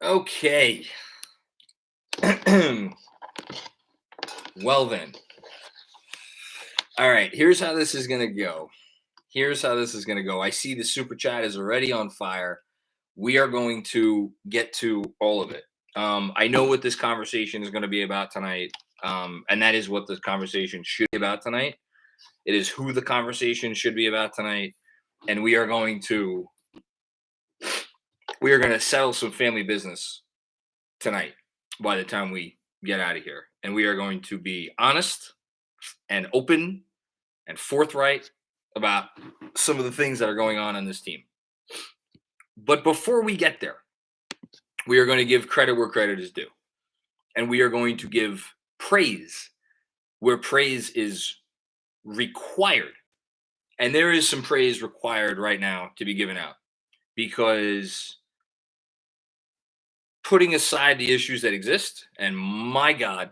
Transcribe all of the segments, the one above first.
Okay. Well then. All right, here's how this is going to go. I see the super chat is already on fire. We are going to get to all of it. I know what this conversation is going to be about tonight. And that is what the conversation should be about tonight. It is who the conversation should be about tonight. And we are going to settle some family business tonight by the time we get out of here. And we are going to be honest and open and forthright about some of the things that are going on this team. But before we get there, we are going to give credit where credit is due. And we are going to give praise where praise is required. And there is some praise required right now to be given out, because putting aside the issues that exist, and my God,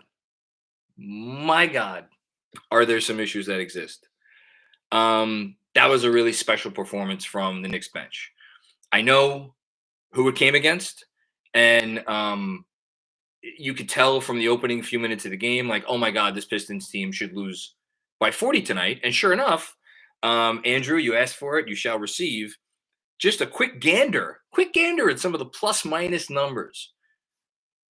are there some issues that exist? That was a really special performance from the Knicks bench. I know who it came against, and you could tell from the opening few minutes of the game, like, oh my God, this Pistons team should lose by 40 tonight. And sure enough, Andrew, you asked for it, you shall receive. Just a quick gander at some of the plus minus numbers.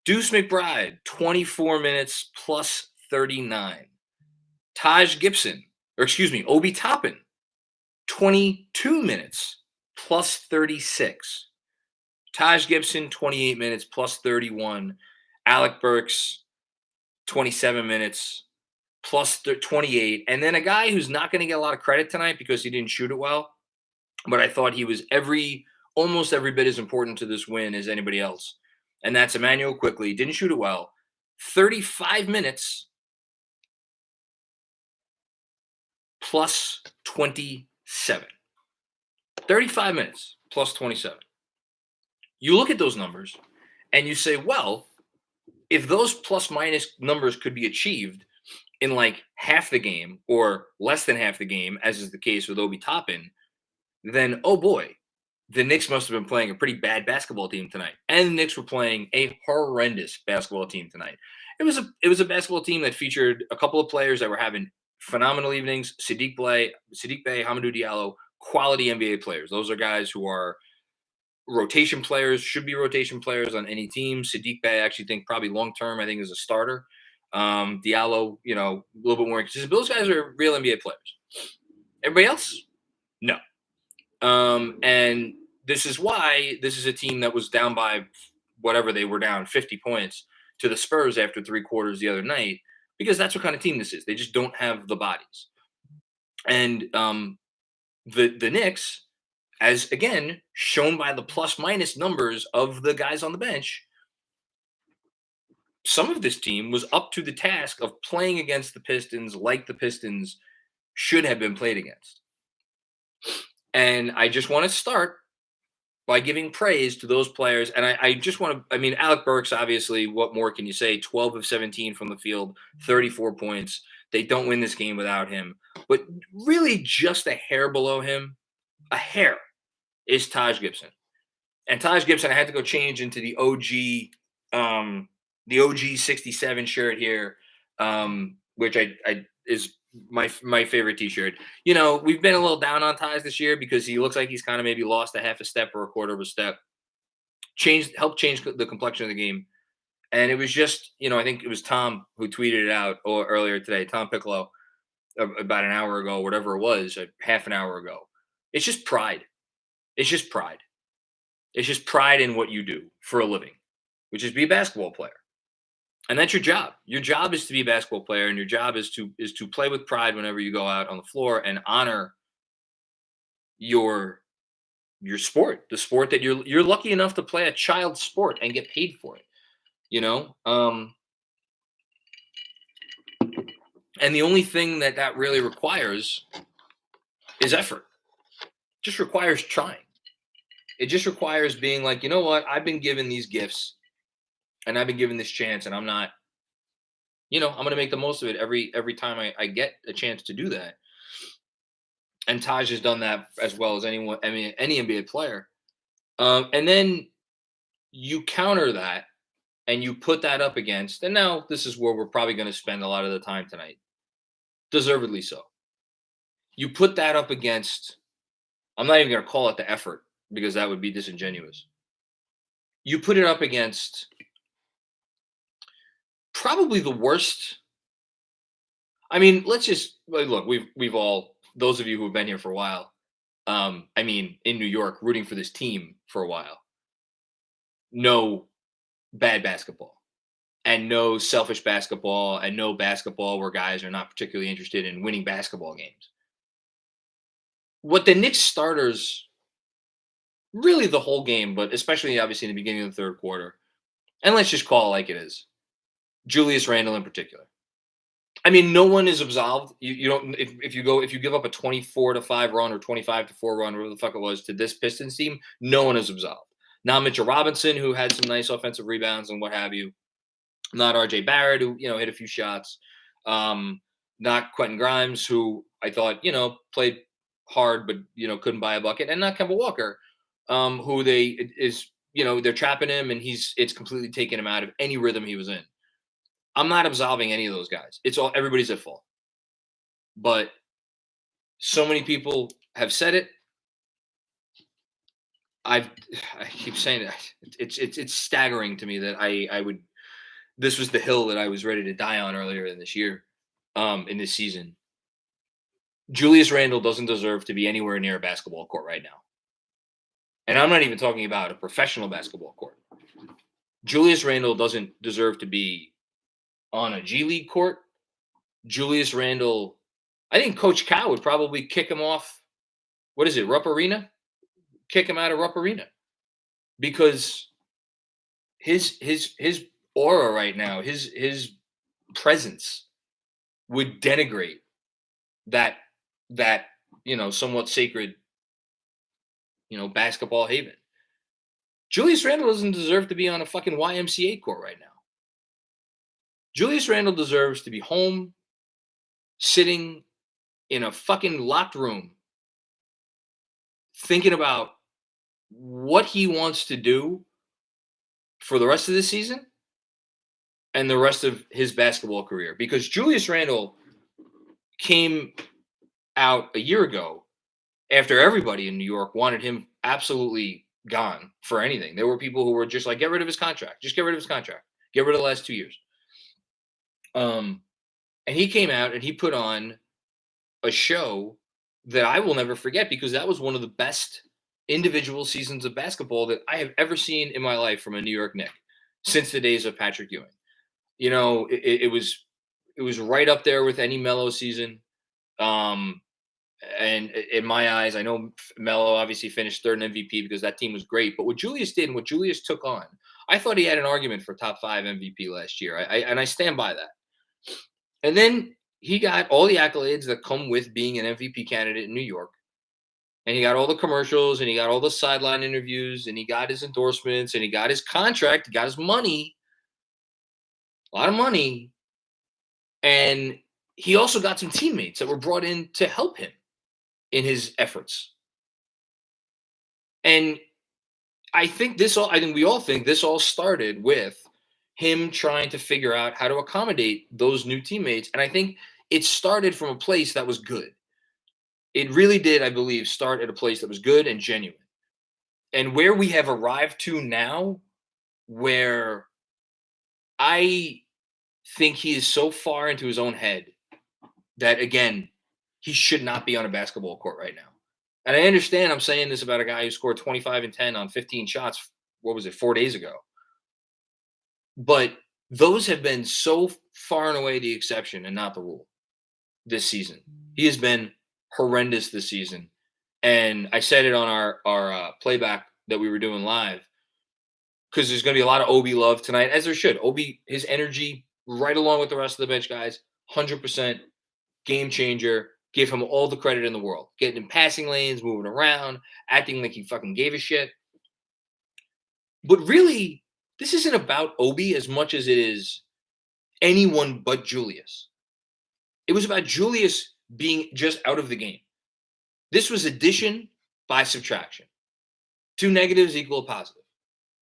Deuce McBride, 24 minutes plus 39. Obi Toppin, 22 minutes plus 36. Taj Gibson, 28 minutes plus 31. Alec Burks, 27 minutes plus 28. And then a guy who's not going to get a lot of credit tonight because he didn't shoot it well, but I thought he was almost every bit as important to this win as anybody else. And that's Emmanuel Quickly. Didn't shoot it well. 35 minutes plus 27. 35 minutes plus 27. You look at those numbers and you say, well, if those plus minus numbers could be achieved in like half the game or less than half the game, as is the case with Obi Toppin, then, oh boy, the Knicks must have been playing a pretty bad basketball team tonight. And the Knicks were playing a horrendous basketball team tonight. It was a basketball team that featured a couple of players that were having phenomenal evenings. Sadiq Bey, Hamidou Diallo, quality NBA players. Those are guys who are rotation players, should be rotation players on any team. Sadiq Bey, I actually think probably long-term, I think is a starter. Diallo, a little bit more inconsistent. But those guys are real NBA players. Everybody else? No. And this is why this is a team that was down by whatever they were down 50 points to the Spurs after 3 quarters the other night, because that's what kind of team this is. They just don't have the bodies. And the Knicks, as again shown by the plus minus numbers of the guys on the bench, some of this team was up to the task of playing against the Pistons like the Pistons should have been played against. And I just want to start by giving praise to those players. And I just want to, Alec Burks, obviously, what more can you say? 12 of 17 from the field, 34 points. They don't win this game without him. But really just a hair below him, is Taj Gibson. And Taj Gibson, I had to go change into the OG 67 shirt here, which is my favorite t-shirt. We've been a little down on Taj this year because he looks like he's kind of maybe lost a half a step or a quarter of a step. Helped change the complexion of the game. And it was just, I think it was Tom who tweeted it out earlier today, Tom Piccolo, about an hour ago, whatever it was, half an hour ago. It's just pride. It's just pride. It's just pride in what you do for a living, which is be a basketball player. And that's your job. Your job is to be a basketball player, and your job is to play with pride whenever you go out on the floor and honor your sport, the sport that you're lucky enough to play, a child sport, and get paid for it. And the only thing that really requires is effort. It just requires trying. It just requires being like, you know what? I've been given these gifts and I've been given this chance, and I'm not, I'm going to make the most of it every time I get a chance to do that. And Taj has done that as well as any NBA player. And then you counter that and you put that up against, and now this is where we're probably going to spend a lot of the time tonight, deservedly so. You put that up against, I'm not even going to call it the effort because that would be disingenuous. You put it up against probably the worst. I mean, let's just look. We've all, those of you who have been here for a while. I mean, in New York, rooting for this team for a while. No bad basketball, and no selfish basketball, and no basketball where guys are not particularly interested in winning basketball games. What the Knicks starters, really the whole game, but especially obviously in the beginning of the third quarter, and let's just call it like it is, Julius Randle in particular. I mean, no one is absolved. You don't, if you give up a 24-5 run or 25-4 run, whatever the fuck it was, to this Pistons team, no one is absolved. Not Mitchell Robinson, who had some nice offensive rebounds and what have you. Not RJ Barrett, who hit a few shots. Not Quentin Grimes, who I thought played hard but couldn't buy a bucket, and not Kemba Walker, who they're trapping him and it's completely taken him out of any rhythm he was in. I'm not absolving any of those guys. It's all, everybody's at fault. But so many people have said it. I keep saying it. It's staggering to me that I would. This was the hill that I was ready to die on earlier in this year, in this season. Julius Randle doesn't deserve to be anywhere near a basketball court right now. And I'm not even talking about a professional basketball court. Julius Randle doesn't deserve to be on a G League court. Julius Randle, I think Coach Cal would probably kick him off. What is it, Rupp Arena? Kick him out of Rupp Arena, because his aura right now, his presence would denigrate that somewhat sacred basketball haven. Julius Randle doesn't deserve to be on a fucking YMCA court right now. Julius Randle deserves to be home, sitting in a fucking locked room, thinking about what he wants to do for the rest of the season and the rest of his basketball career. Because Julius Randle came out a year ago after everybody in New York wanted him absolutely gone for anything. There were people who were just like, get rid of his contract. Just get rid of his contract. Get rid of the last 2 years. And he came out and he put on a show that I will never forget, because that was one of the best individual seasons of basketball that I have ever seen in my life from a New York Knick since the days of Patrick Ewing. It was right up there with any Melo season. And in my eyes, I know Melo obviously finished third in MVP because that team was great. But what Julius did and what Julius took on, I thought he had an argument for top 5 MVP last year. I stand by that. And then he got all the accolades that come with being an MVP candidate in New York. And he got all the commercials, and he got all the sideline interviews, and he got his endorsements, and he got his contract, he got his money, a lot of money. And he also got some teammates that were brought in to help him in his efforts. And I think we all think this all started with him trying to figure out how to accommodate those new teammates. And I think it started from a place that was good. It really did, I believe, start at a place that was good and genuine. And where we have arrived to now, where I think he is so far into his own head that, again, he should not be on a basketball court right now. And I understand I'm saying this about a guy who scored 25 and 10 on 15 shots, 4 days ago. But those have been so far and away the exception and not the rule this season. He has been horrendous this season. And I said it on our playback that we were doing live, because there's going to be a lot of Obi love tonight, as there should. Obi, his energy, right along with the rest of the bench guys, 100% game changer. Give him all the credit in the world. Getting in passing lanes, moving around, acting like he fucking gave a shit. But really, this isn't about Obi as much as it is anyone but Julius. It was about Julius being just out of the game. This was addition by subtraction. 2 negatives equal a positive.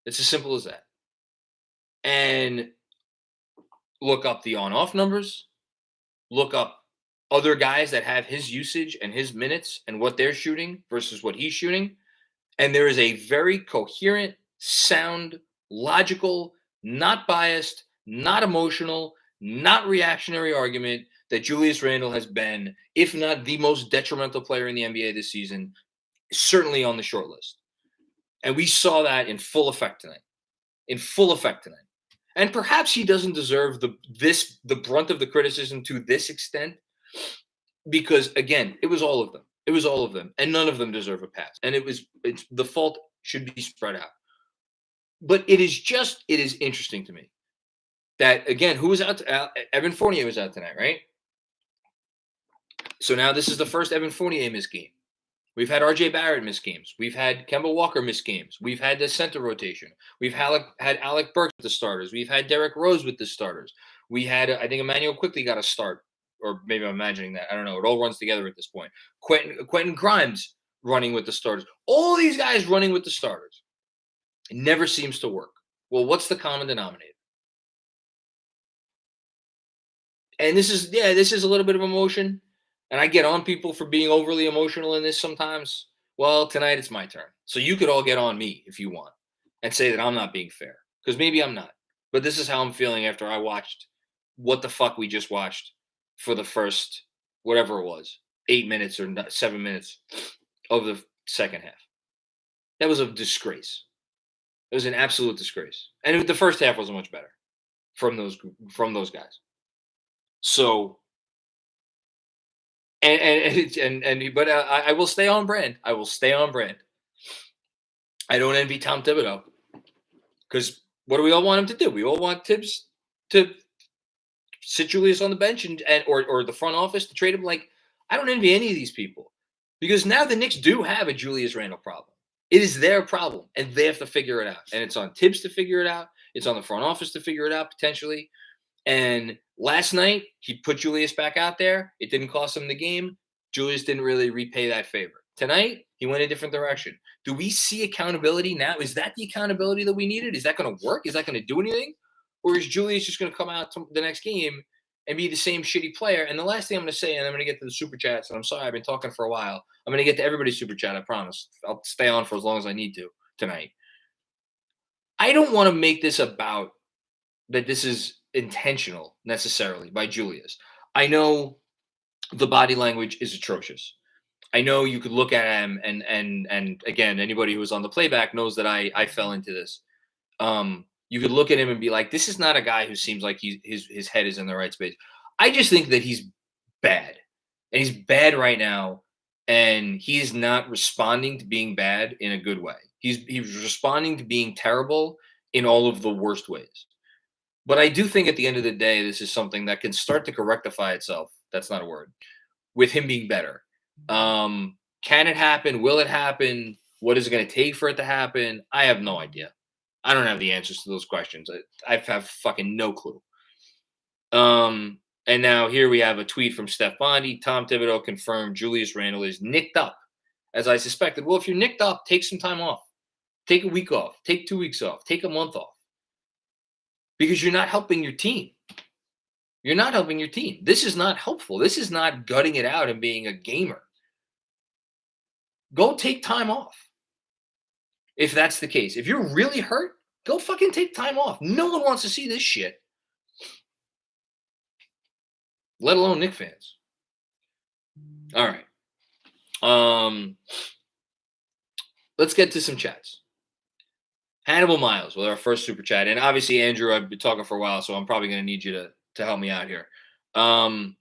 It's as simple as that. And look up the on-off numbers. Look up other guys that have his usage and his minutes and what they're shooting versus what he's shooting. And there is a very coherent, sound, logical, not biased, not emotional, not reactionary argument that Julius Randle has been, if not the most detrimental player in the NBA this season, certainly on the short list. And we saw that in full effect tonight. In full effect tonight. And perhaps he doesn't deserve the brunt of the criticism to this extent, because again, it was all of them. It was all of them, and none of them deserve a pass. And it's the fault should be spread out. But it is interesting to me that, again, who was out? Evan Fournier was out tonight, right? So now this is the first Evan Fournier missed game. We've had RJ Barrett miss games. We've had Kemba Walker miss games. We've had the center rotation. We've had Alec Burks with the starters. We've had Derrick Rose with the starters. We had, I think, Emmanuel quickly got a start, or maybe I'm imagining that. I don't know. It all runs together at this point. Quentin Grimes running with the starters. All these guys running with the starters. It never seems to work. Well, what's the common denominator? And this is a little bit of emotion. And I get on people for being overly emotional in this sometimes. Well, tonight it's my turn. So you could all get on me if you want and say that I'm not being fair, because maybe I'm not. But this is how I'm feeling after I watched what the fuck we just watched for the first, whatever it was, 8 minutes or 7 minutes of the second half. That was a disgrace. It was an absolute disgrace. And the first half wasn't much better from those guys. So, but I will stay on brand. I will stay on brand. I don't envy Tom Thibodeau, because what do we all want him to do? We all want Tibbs to sit Julius on the bench or the front office to trade him. Like, I don't envy any of these people, because now the Knicks do have a Julius Randle problem. It is their problem, and they have to figure it out. And it's on Tibbs to figure it out. It's on the front office to figure it out potentially. And last night, he put Julius back out there. It didn't cost him the game. Julius didn't really repay that favor. Tonight, he went a different direction. Do we see accountability now? Is that the accountability that we needed? Is that going to work? Is that going to do anything? Or is Julius just going to come out to the next game and be the same shitty player? And the last thing I'm going to say, and I'm going to get to the super chats, and I'm sorry, I've been talking for a while. I'm going to get to everybody's super chat, I promise. I'll stay on for as long as I need to tonight. I don't want to make this about that this is intentional necessarily by Julius. I know the body language is atrocious. I know you could look at him and again, anybody who was on the playback knows that I fell into this. You could look at him and be like, this is not a guy who seems like his head is in the right space. I just think that he's bad, and he's bad right now, and he is not responding to being bad in a good way. He's responding to being terrible in all of the worst ways. But I do think at the end of the day, this is something that can start to rectify itself. That's not a word. With him being better. Can it happen? Will it happen? What is it going to take for it to happen? I have no idea. I don't have the answers to those questions. I have fucking no clue. And now here we have a tweet from Steph Bondi. Tom Thibodeau confirmed Julius Randle is nicked up, as I suspected. Well, if you're nicked up, take some time off. Take a week off. Take 2 weeks off. Take a month off. Because you're not helping your team. You're not helping your team. This is not helpful. This is not gutting it out and being a gamer. Go take time off. If that's the case. If you're really hurt, go fucking take time off. No one wants to see this shit. Let alone Knicks fans. All right. Let's get to some chats. Hannibal Miles with our first super chat. And obviously, Andrew, I've been talking for a while, so I'm probably going to need you to help me out here. Can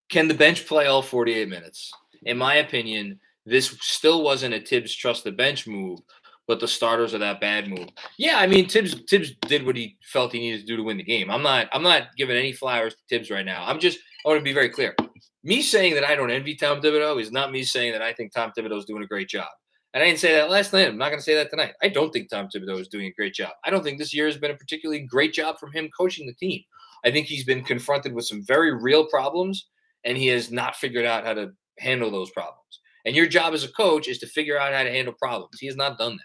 the bench play all 48 minutes? In my opinion, this still wasn't a Tibbs trust the bench move, but the starters are that bad move. Yeah, I mean, Tibbs did what he felt he needed to do to win the game. I'm not giving any flowers to Tibbs right now. I want to be very clear. Me saying that I don't envy Tom Thibodeau is not me saying that I think Tom Thibodeau is doing a great job. And I didn't say that last night. I'm not going to say that tonight. I don't think Tom Thibodeau is doing a great job. I don't think this year has been a particularly great job from him coaching the team. I think he's been confronted with some very real problems, and he has not figured out how to handle those problems. And your job as a coach is to figure out how to handle problems. He has not done that.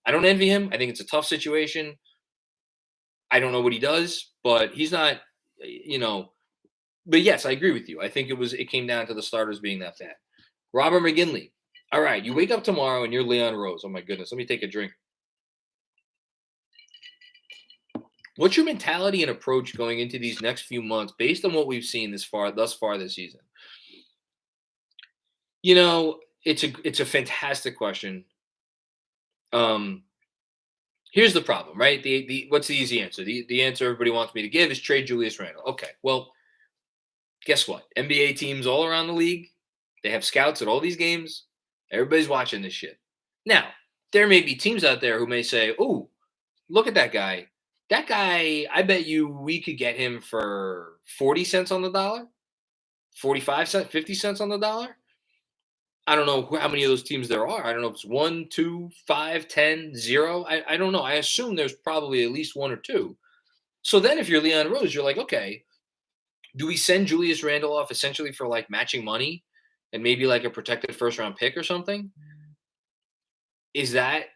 I don't envy him. I think it's a tough situation. I don't know what he does, but he's not, but yes, I agree with you. I think it came down to the starters being that bad. Robert McGinley. All right, you wake up tomorrow and you're Leon Rose. Oh my goodness, let me take a drink. What's your mentality and approach going into these next few months based on what we've seen thus far this season? It's a fantastic question. Here's the problem, right? What's the easy answer? The answer everybody wants me to give is trade Julius Randle. Okay, well, guess what? NBA teams all around the league, they have scouts at all these games. Everybody's watching this shit. Now, there may be teams out there who may say, "Oh, look at that guy. That guy, I bet you we could get him for 40 cents on the dollar, 45 cents, 50 cents on the dollar." I don't know how many of those teams there are. I don't know if it's 1, 2, 5, 10, 0. I don't know. I assume there's probably at least 1 or 2. So then if you're Leon Rose, you're like, okay, do we send Julius Randle off essentially for like matching money and maybe like a protected first round pick or something? Is that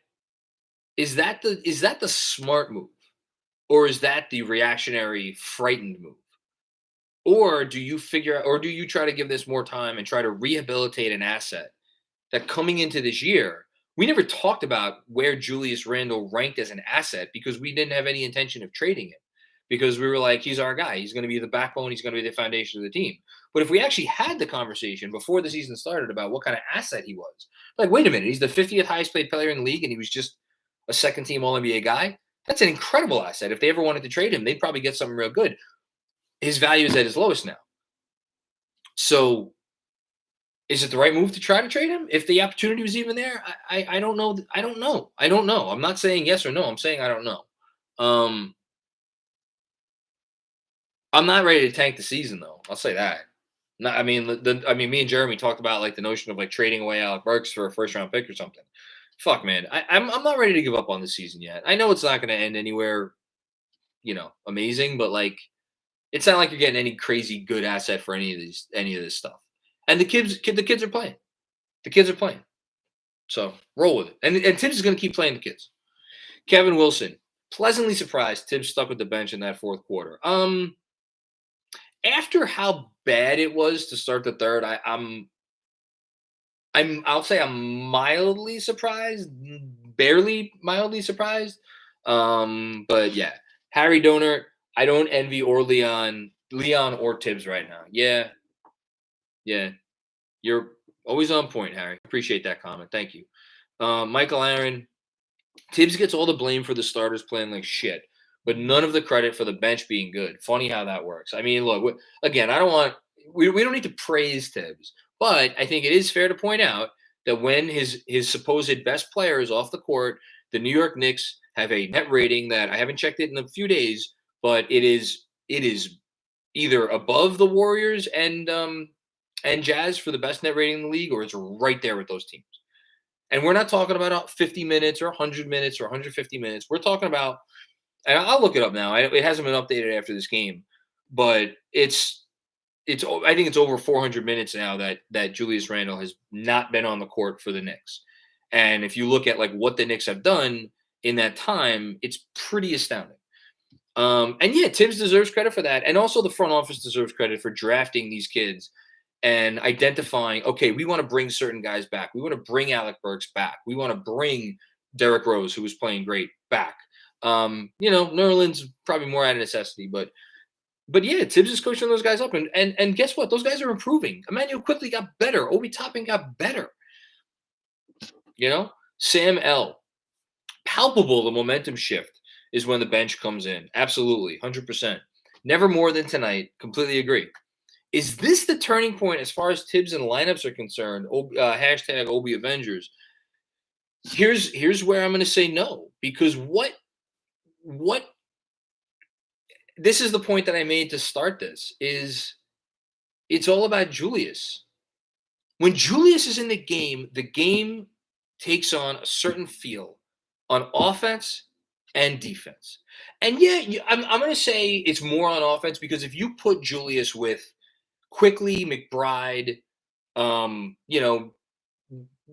the smart move? Or is that the reactionary, frightened move? Or do you try to give this more time and try to rehabilitate an asset that coming into this year, we never talked about where Julius Randle ranked as an asset because we didn't have any intention of trading him because we were like, he's our guy. He's going to be the backbone. He's going to be the foundation of the team. But if we actually had the conversation before the season started about what kind of asset he was, like, wait a minute, he's the 50th highest paid player in the league and he was just a second team All NBA guy. That's an incredible asset. If they ever wanted to trade him, they'd probably get something real good. His value is at his lowest now. So is it the right move to try to trade him? If the opportunity was even there, I don't know. I don't know. I'm not saying yes or no. I'm saying I don't know. I'm not ready to tank the season though. I'll say that. Me and Jeremy talked about like the notion of like trading away Alec Burks for a first round pick or something. Fuck, man. I'm not ready to give up on the season yet. I know it's not going to end anywhere, amazing, but like, it's not like you're getting any crazy good asset for any of this stuff. And the kids are playing. The kids are playing. So roll with it. And Tibbs is going to keep playing the kids. Kevin Wilson, pleasantly surprised Tibbs stuck with the bench in that fourth quarter. After how bad it was to start the third, I'll say I'm mildly surprised, barely mildly surprised. But yeah, Harry Donor, I don't envy Leon or Tibbs right now. Yeah. You're always on point, Harry. Appreciate that comment. Thank you. Michael Aaron, Tibbs gets all the blame for the starters playing like shit, but none of the credit for the bench being good. Funny how that works. I mean, look, again, we don't need to praise Tibbs, but I think it is fair to point out that when his supposed best player is off the court, the New York Knicks have a net rating that I haven't checked it in a few days, but it is either above the Warriors and Jazz for the best net rating in the league, or it's right there with those teams. And we're not talking about 50 minutes or 100 minutes or 150 minutes. We're talking about, and I'll look it up now. It hasn't been updated after this game, but I think it's over 400 minutes now that Julius Randle has not been on the court for the Knicks. And if you look at like what the Knicks have done in that time, it's pretty astounding. And yeah, Tibbs deserves credit for that. And also the front office deserves credit for drafting these kids and identifying, okay, we want to bring certain guys back. We want to bring Alec Burks back. We want to bring Derrick Rose, who was playing great, back. Nerlens probably more out of necessity, but yeah, Tibbs is coaching those guys up. And guess what? Those guys are improving. Emmanuel quickly got better. Obi Toppin got better. Sam L. Palpable the momentum shift is when the bench comes in. Absolutely, 100%. Never more than tonight. Completely agree. Is this the turning point as far as Tibbs and lineups are concerned? Hashtag Obi Avengers. Here's where I'm going to say no, because what this is the point that I made to start this, is it's all about Julius. When Julius is in the game takes on a certain feel on offense and defense. And yeah, I'm going to say it's more on offense, because if you put Julius with Quickly, McBride,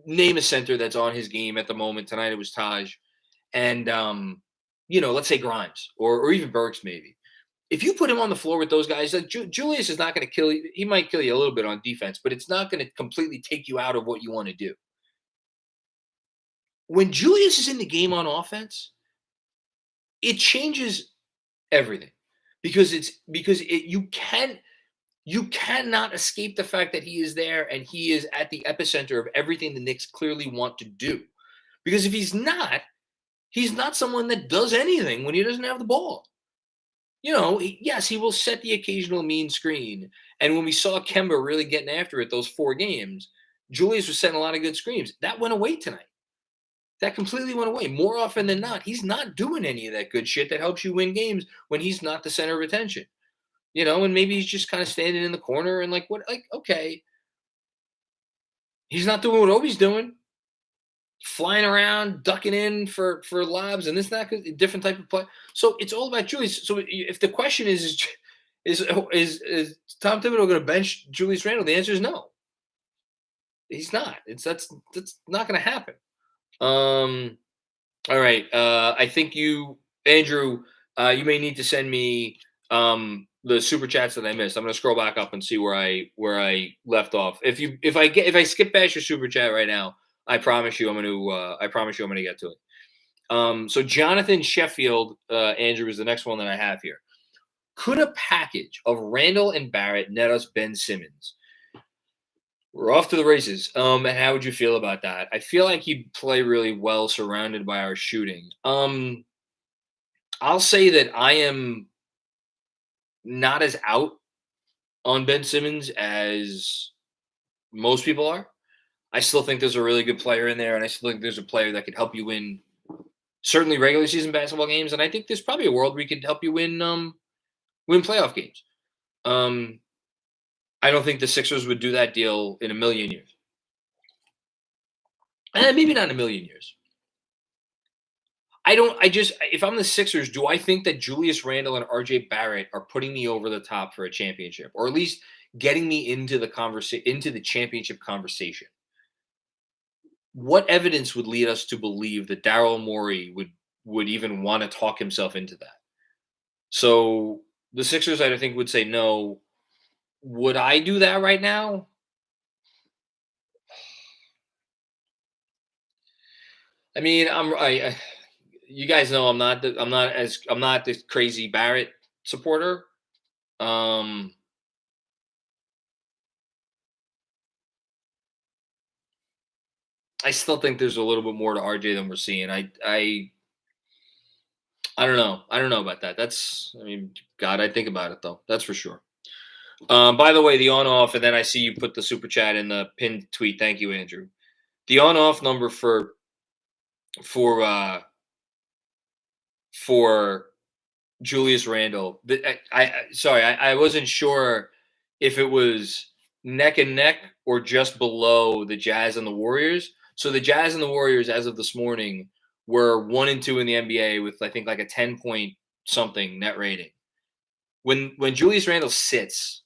name a center that's on his game at the moment. Tonight it was Taj. and let's say Grimes or even Burks maybe. If you put him on the floor with those guys, like Julius is not going to kill you. He might kill you a little bit on defense, but it's not going to completely take you out of what you want to do. When Julius is in the game on offense, it changes everything because you cannot escape the fact that he is there and he is at the epicenter of everything the Knicks clearly want to do. Because if he's not someone that does anything when he doesn't have the ball. Yes, he will set the occasional mean screen. And when we saw Kemba really getting after it those 4 games, Julius was setting a lot of good screens. That went away tonight. That completely went away. More often than not, he's not doing any of that good shit that helps you win games when he's not the center of attention. And maybe he's just kind of standing in the corner and okay. He's not doing what Obi's doing. Flying around, ducking in for lobs, and this, that, a different type of play. So it's all about Julius. So if the question is Tom Thibodeau going to bench Julius Randle? The answer is no. He's not. That's not going to happen. All right. I think Andrew, you may need to send me the super chats that I missed. I'm going to scroll back up and see where I left off. If I skip past your super chat right now, I promise you I'm going to get to it. So Jonathan Sheffield, Andrew, is the next one that I have here. Could a package of Randle and Barrett net us Ben Simmons? We're off to the races. And how would you feel about that? I feel like he'd play really well surrounded by our shooting. I'll say that I am not as out on Ben Simmons as most people are. I still think there's a really good player in there, and I still think there's a player that could help you win certainly regular season basketball games, and I think there's probably a world where he could help you win playoff games. I don't think the Sixers would do that deal in a million years. Maybe not in a million years. If I'm the Sixers, do I think that Julius Randle and RJ Barrett are putting me over the top for a championship, or at least getting me into the championship conversation? What evidence would lead us to believe that Daryl Morey would even want to talk himself into that? So the Sixers, I think, would say no. Would I do that right now? I mean, you guys know I'm not this crazy Barrett supporter. I still think there's a little bit more to RJ than we're seeing. I don't know. I don't know about that. God, I think about it though. That's for sure. By the way, the on-off, and then I see you put the super chat in the pinned tweet. Thank you, Andrew. The on-off number for Julius Randle. I wasn't sure if it was neck and neck or just below the Jazz and the Warriors. So the Jazz and the Warriors, as of this morning, were 1 and 2 in the NBA with I think like a 10-point something net rating. When Julius Randle sits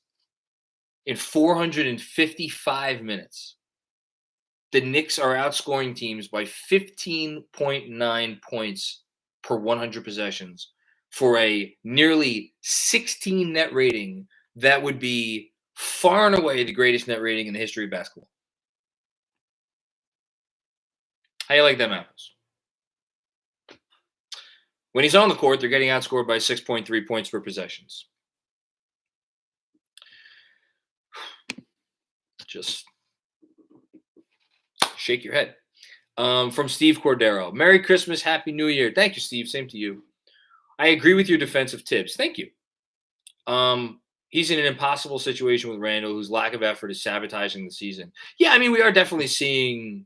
in 455 minutes, the Knicks are outscoring teams by 15.9 points per 100 possessions for a nearly 16 net rating. That would be far and away the greatest net rating in the history of basketball. How you like them apples? When he's on the court, they're getting outscored by 6.3 points per possessions. Just shake your head. From Steve Cordero. Merry Christmas, Happy New Year. Thank you, Steve. Same to you. I agree with your defensive tips. Thank you. He's in an impossible situation with Randle, whose lack of effort is sabotaging the season. Yeah, I mean, we are definitely seeing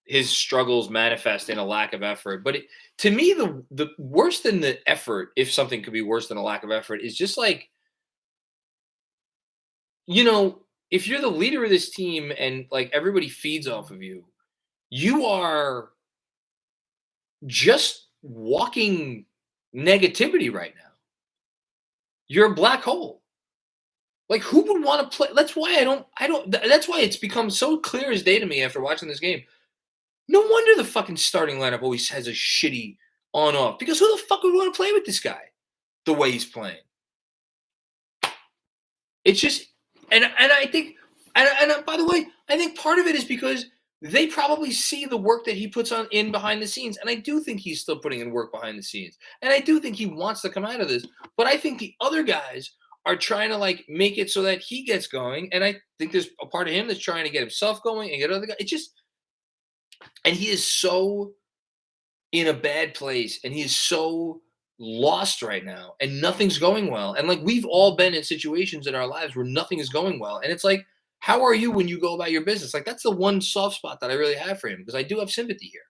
his struggles manifest in a lack of effort. But to me, the worse than the effort, if something could be worse than a lack of effort, is just like, if you're the leader of this team and like everybody feeds off of you, you are just walking negativity right now. You're a black hole. Like, who would want to play? That's why that's why it's become so clear as day to me after watching this game. No wonder the fucking starting lineup always has a shitty on-off. Because who the fuck would want to play with this guy the way he's playing? It's just, and I think, and by the way, I think part of it is because they probably see the work that he puts on in behind the scenes, and I do think he's still putting in work behind the scenes, and I do think he wants to come out of this. But I think the other guys are trying to like make it so that he gets going, and I think there's a part of him that's trying to get himself going and get other guys. It just, and he is so in a bad place, and he is so lost right now, and nothing's going well. And like we've all been in situations in our lives where nothing is going well, and it's like, how are you when you go about your business? Like that's the one soft spot that I really have for him, because I do have sympathy here.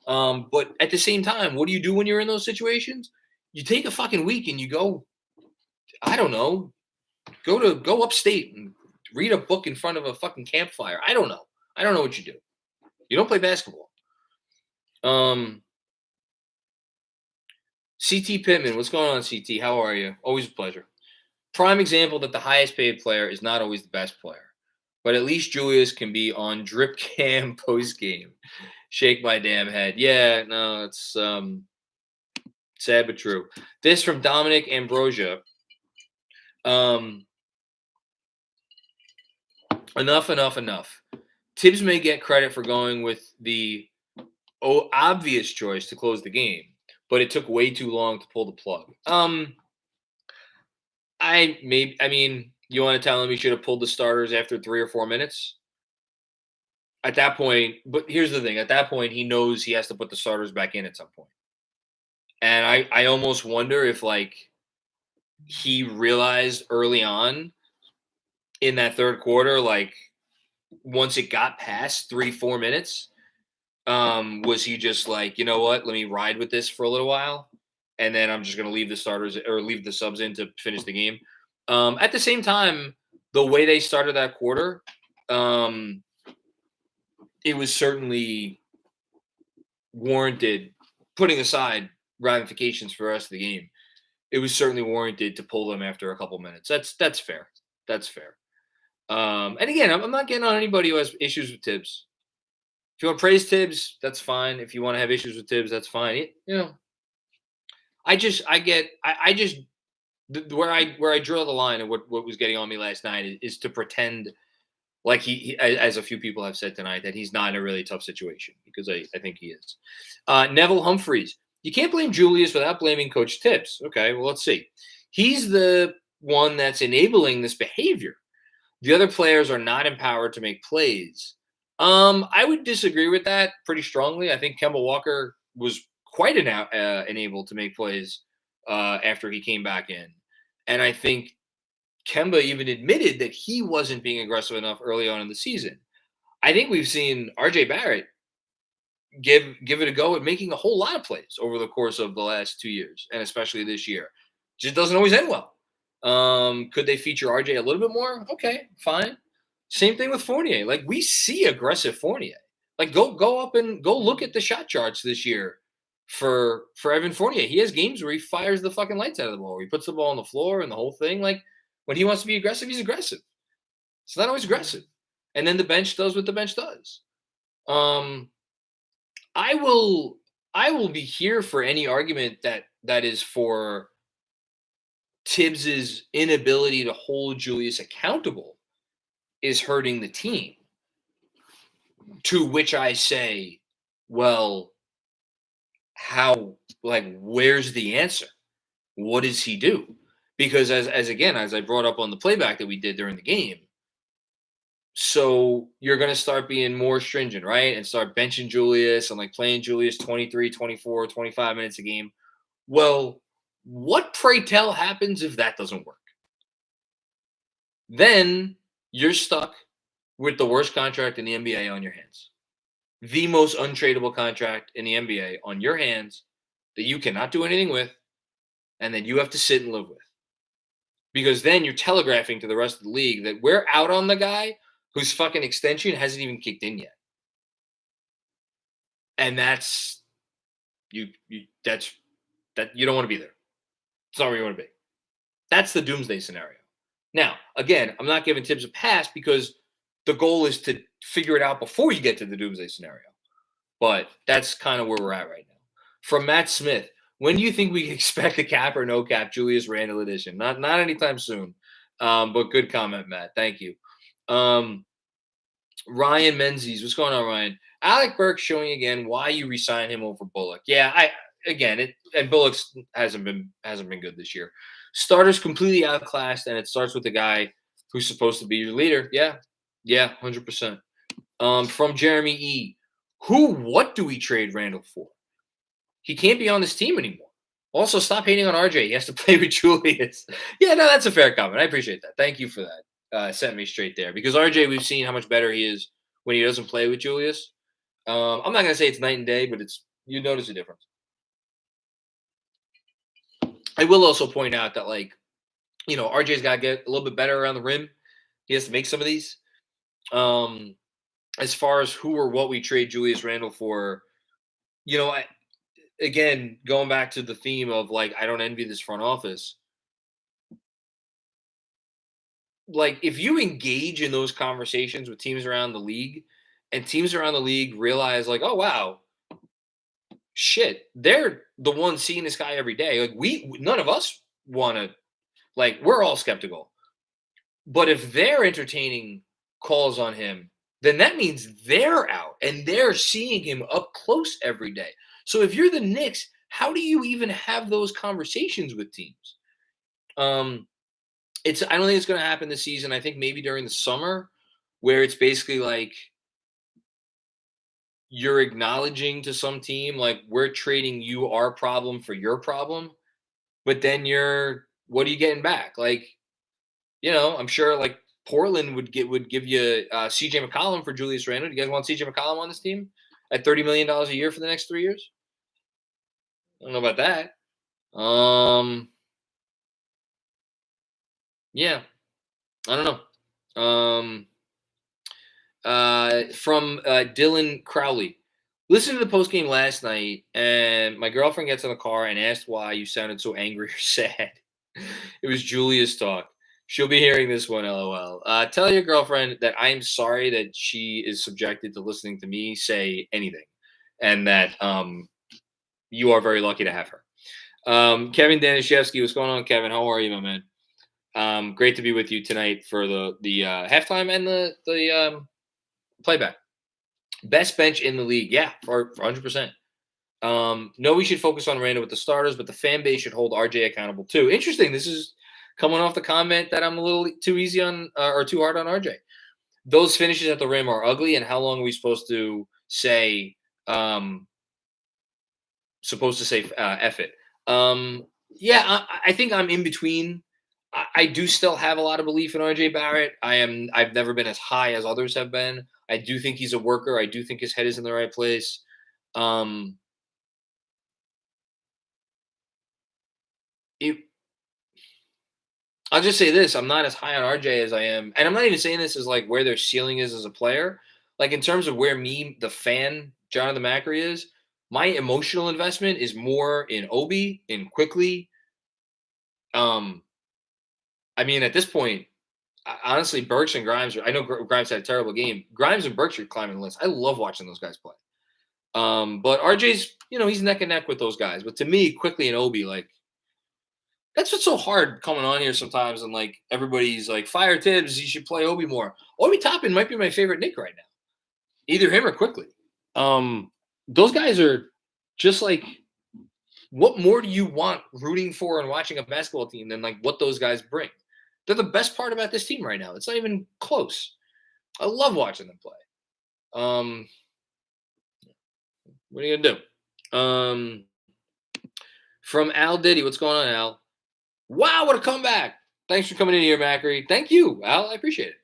But at the same time, what do you do when you're in those situations? You take a fucking week and you go, I don't know, go upstate and read a book in front of a fucking campfire. I don't know what you do. You don't play basketball. CT Pittman, what's going on, CT? How are you? Always a pleasure. Prime example that the highest paid player is not always the best player, but at least Julius can be on drip cam post game. Shake my damn head. Yeah, no, it's sad but true. This from Dominic Ambrosia. Enough. Tibbs may get credit for going with the obvious choice to close the game, but it took way too long to pull the plug. I mean, you want to tell him he should have pulled the starters after 3 or 4 minutes? At that point, but here's the thing. At that point, he knows he has to put the starters back in at some point. And I almost wonder if, like, he realized early on in that third quarter, like, once it got past 3-4 minutes, was he just like, you know what, let me ride with this for a little while, and then I'm just going to leave the starters or leave the subs in to finish the game. At the same time, the way they started that quarter, it was certainly warranted, putting aside ramifications for the rest of the game. It was certainly warranted to pull them after a couple minutes. That's fair. That's fair. And again, I'm not getting on anybody who has issues with Tibbs. If you want to praise Tibbs, that's fine. If you want to have issues with Tibbs, that's fine. Where I draw the line and what was getting on me last night is to pretend like he, as a few people have said tonight, that he's not in a really tough situation, because I think he is. Neville Humphreys. You can't blame Julius without blaming Coach Tibbs. Okay, well, let's see. He's the one that's enabling this behavior. The other players are not empowered to make plays. I would disagree with that pretty strongly. I think Kemba Walker was quite enabled to make plays after he came back in. And I think Kemba even admitted that he wasn't being aggressive enough early on in the season. I think we've seen RJ Barrett give it a go at making a whole lot of plays over the course of the last 2 years, and especially this year. Just doesn't always end well. Could they feature RJ a little bit more? Okay, fine. Same thing with Fournier. Like, we see aggressive Fournier. Like, go up and go look at the shot charts this year for Evan Fournier. He has games where he fires the fucking lights out of the ball, where he puts the ball on the floor and the whole thing. Like, when he wants to be aggressive, he's aggressive. It's not always aggressive. And then the bench does what the bench does. I will be here for any argument that is for Tibbs's inability to hold Julius accountable is hurting the team. To which I say, well, how, like, where's the answer? What does he do? Because as I brought up on the playback that we did during the game, so you're going to start being more stringent, right? And start benching Julius and like playing Julius 23, 24, 25 minutes a game. Well, what, pray tell, happens if that doesn't work? Then you're stuck with the worst contract in the NBA on your hands. The most untradeable contract in the NBA on your hands that you cannot do anything with, and that you have to sit and live with. Because then you're telegraphing to the rest of the league that we're out on the guy whose fucking extension hasn't even kicked in yet. And that's you don't want to be there. It's not where you want to be. That's the doomsday scenario. Now, again, I'm not giving Tibbs a pass because the goal is to figure it out before you get to the doomsday scenario. But that's kind of where we're at right now. From Matt Smith, when do you think we can expect a cap or no cap Julius Randle edition? Not anytime soon. But good comment, Matt. Thank you. Ryan Menzies, what's going on, Ryan? Alec Burks showing again why you resign him over Bullock. Yeah, and Bullock's hasn't been good this year. Starters completely outclassed, and it starts with the guy who's supposed to be your leader. Yeah, 100%. From Jeremy E. What do we trade Randle for? He can't be on this team anymore. Also, stop hating on RJ. He has to play with Julius. Yeah, no, that's a fair comment. I appreciate that. Thank you for that. Set me straight there. Because RJ, we've seen how much better he is when he doesn't play with Julius. I'm not going to say it's night and day, but you notice a difference. I will also point out that, RJ's got to get a little bit better around the rim. He has to make some of these. As far as who or what we trade Julius Randle for, again, going back to the theme of, I don't envy this front office. If you engage in those conversations with teams around the league and teams around the league realize, oh, wow, shit, they're the ones seeing this guy every day. None of us want to, we're all skeptical. But if they're entertaining calls on him, then that means they're out and they're seeing him up close every day. So if you're the Knicks, how do you even have those conversations with teams? I don't think it's going to happen this season. I think maybe during the summer, where it's basically you're acknowledging to some team, we're trading you our problem for your problem, but then what are you getting back? I'm sure Portland would give you CJ McCollum for Julius Randle. Do you guys want CJ McCollum on this team at $30 million a year for the next 3 years? I don't know about that. Yeah, I don't know. From Dylan Crowley. Listened to the post game last night, and my girlfriend gets in the car and asked why you sounded so angry or sad. It was Julius talk. She'll be hearing this one, LOL. Tell your girlfriend that I'm sorry that she is subjected to listening to me say anything, and that you are very lucky to have her. Kevin Danishevsky, what's going on, Kevin? How are you, my man? Great to be with you tonight for the halftime and the playback. Best bench in the league, yeah, for 100%. No, we should focus on Randle with the starters, but the fan base should hold RJ accountable too. Interesting. This is coming off the comment that I'm a little too easy on or too hard on RJ. Those finishes at the rim are ugly, and how long are we supposed to say F it? Yeah, I think I'm in between. I do still have a lot of belief in RJ Barrett. I've never been as high as others have been. I do think he's a worker. I do think his head is in the right place. I'll just say this. I'm not as high on RJ as I am. And I'm not even saying this as where their ceiling is as a player. In terms of where the fan, Jonathan Macri is, my emotional investment is more in Obi, in Quickly. At this point, honestly, Burks and Grimes I know Grimes had a terrible game. Grimes and Burks are climbing the list. I love watching those guys play. But RJ's, he's neck and neck with those guys. But to me, Quickly and Obi, that's what's so hard coming on here sometimes. And everybody's fire Tibbs, you should play Obi more. Obi Toppin might be my favorite Knick right now. Either him or Quickly. Those guys are just what more do you want rooting for and watching a basketball team than what those guys bring? They're the best part about this team right now. It's not even close. I love watching them play. What are you gonna do? From Al Diddy, what's going on, Al? Wow, what a comeback! Thanks for coming in here, Macri. Thank you, Al. I appreciate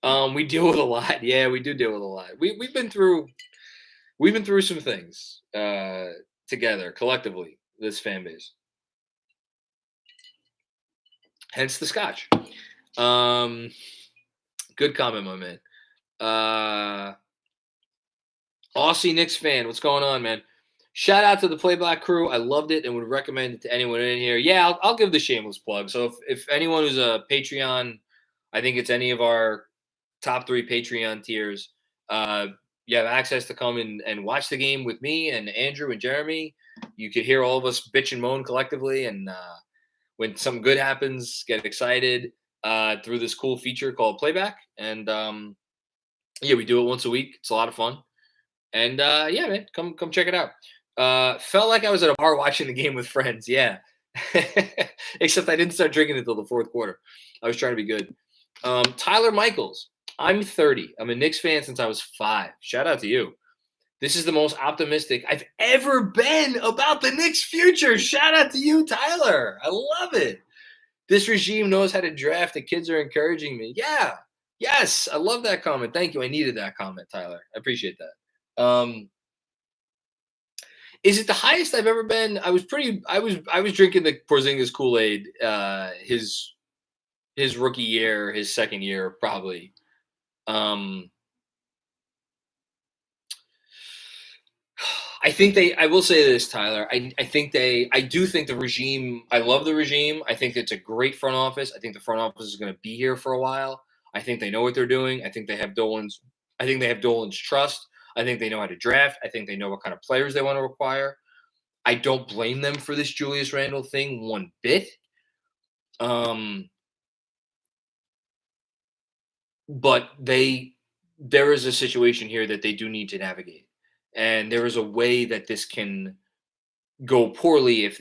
it. We deal with a lot. Yeah, we do deal with a lot. We've been through some things together collectively. This fan base. Hence the scotch. Good comment, my man. Aussie Knicks fan, what's going on, man? Shout out to the Playback crew. I loved it and would recommend it to anyone in here. Yeah, I'll give the shameless plug. So if anyone who's a Patreon, I think it's any of our top 3 Patreon tiers, you have access to come and watch the game with me and Andrew and Jeremy. You could hear all of us bitch and moan collectively, and when something good happens, get excited through this cool feature called Playback. And yeah, we do it once a week. It's a lot of fun. And yeah, man, come check it out. Felt like I was at a bar watching the game with friends. Yeah, except I didn't start drinking until the fourth quarter. I was trying to be good. Tyler Michaels. I'm 30. I'm a Knicks fan since I was 5. Shout out to you. This is the most optimistic I've ever been about the Knicks' future. Shout out to you, Tyler. I love it. This regime knows how to draft. The kids are encouraging me. Yeah. Yes. I love that comment. Thank you. I needed that comment, Tyler. I appreciate that. Is it the highest I've ever been? I was drinking the Porzingis Kool-Aid his rookie year, his second year, probably. I will say this, Tyler. I do think the regime, I love the regime. I think it's a great front office. I think the front office is going to be here for a while. I think they know what they're doing. I think they have Dolan's trust. I think they know how to draft. I think they know what kind of players they want to acquire. I don't blame them for this Julius Randle thing one bit. But there is a situation here that they do need to navigate. And there is a way that this can go poorly if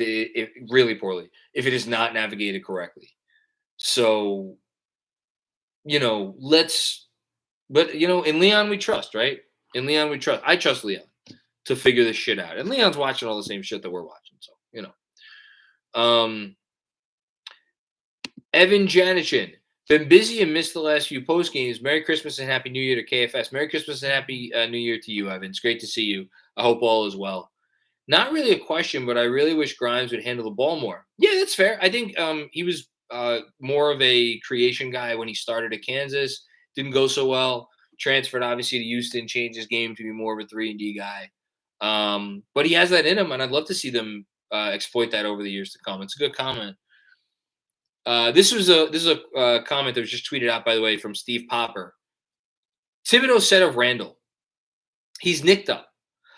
really poorly, if it is not navigated correctly. So, in Leon we trust, right? In Leon we trust. I trust Leon to figure this shit out. And Leon's watching all the same shit that we're watching. So, Evan Janichin. Been busy and missed the last few post games. Merry Christmas and Happy New Year to KFS. Merry Christmas and Happy New Year to you, Evan. It's great to see you. I hope all is well. Not really a question, but I really wish Grimes would handle the ball more. Yeah, that's fair. I think he was more of a creation guy when he started at Kansas. Didn't go so well. Transferred, obviously, to Houston. Changed his game to be more of a 3-and-D guy. But he has that in him, and I'd love to see them exploit that over the years to come. It's a good comment. This is a comment that was just tweeted out, by the way, from Steve Popper. Thibodeau said of Randle, he's nicked up.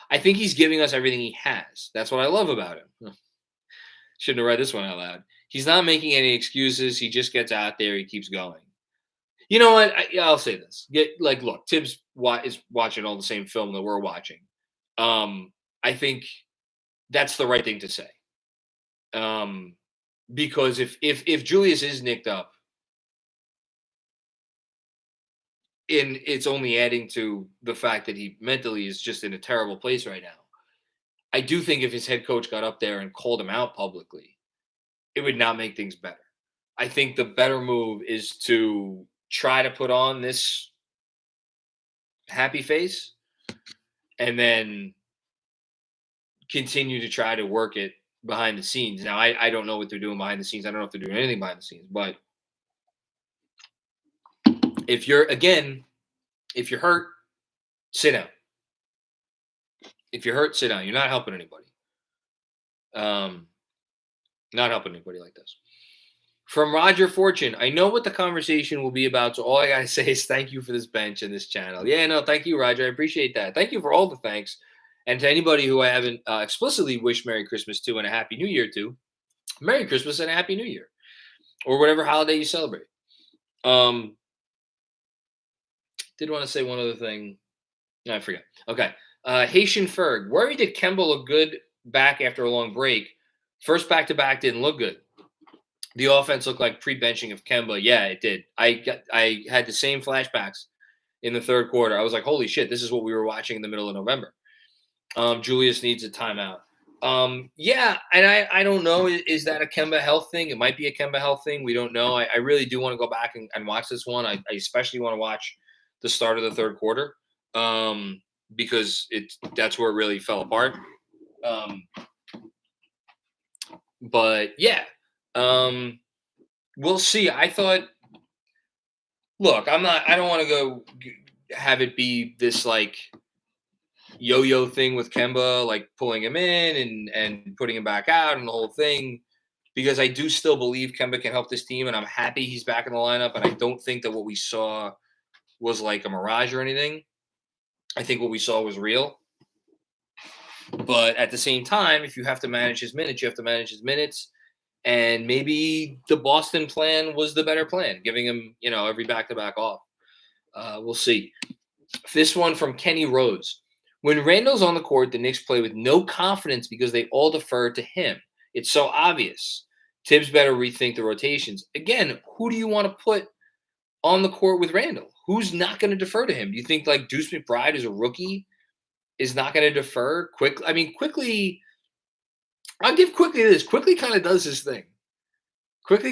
I think he's giving us everything he has. That's what I love about him. Shouldn't have read this one out loud. He's not making any excuses. He just gets out there. He keeps going. You know what? I'll say this. Look, Tibbs is watching all the same film that we're watching. I think that's the right thing to say. Because if Julius is nicked up, and it's only adding to the fact that he mentally is just in a terrible place right now. I do think if his head coach got up there and called him out publicly, it would not make things better. I think the better move is to try to put on this happy face and then continue to try to work it behind the scenes. Now, I don't know what they're doing behind the scenes. I don't know if they're doing anything behind the scenes, but if you're hurt, sit down. If you're hurt, sit down. You're not helping anybody. Not helping anybody like this. From Roger Fortune, I know what the conversation will be about, so all I gotta say is thank you for this bench and this channel. Yeah, no, thank you, Roger. I appreciate that. Thank you for all the thanks. And to anybody who I haven't explicitly wished Merry Christmas to and a Happy New Year to, Merry Christmas and a Happy New Year. Or whatever holiday you celebrate. Did want to say one other thing. No, I forgot. Okay. Haitian Ferg. Worried that Kemba looked good back after a long break. First back-to-back didn't look good. The offense looked like pre-benching of Kemba. Yeah, it did. I had the same flashbacks in the third quarter. I was like, holy shit, this is what we were watching in the middle of November. Julius needs a timeout. Yeah, and I don't know. Is that a Kemba health thing? It might be a Kemba health thing. We don't know. I really do want to go back and watch this one. I especially want to watch the start of the third quarter because that's where it really fell apart. But yeah, we'll see. I thought, look, I don't want to go have it be this like yo-yo thing with Kemba, like pulling him in and putting him back out and the whole thing, because I do still believe Kemba can help this team, and I'm happy he's back in the lineup, and I don't think that what we saw was like a mirage or anything. I think what we saw was real. But at the same time, if you have to manage his minutes, you have to manage his minutes. And maybe the Boston plan was the better plan, giving him, every back-to-back off. We'll see. This one from Kenny Rose. When Randle's on the court, the Knicks play with no confidence because they all defer to him. It's so obvious. Tibbs better rethink the rotations. Again, who do you want to put on the court with Randle? Who's not going to defer to him? Do you think like Deuce McBride is a rookie, is not going to defer? Quickly, I'll give Quickly this. Quickly kind of does his thing. But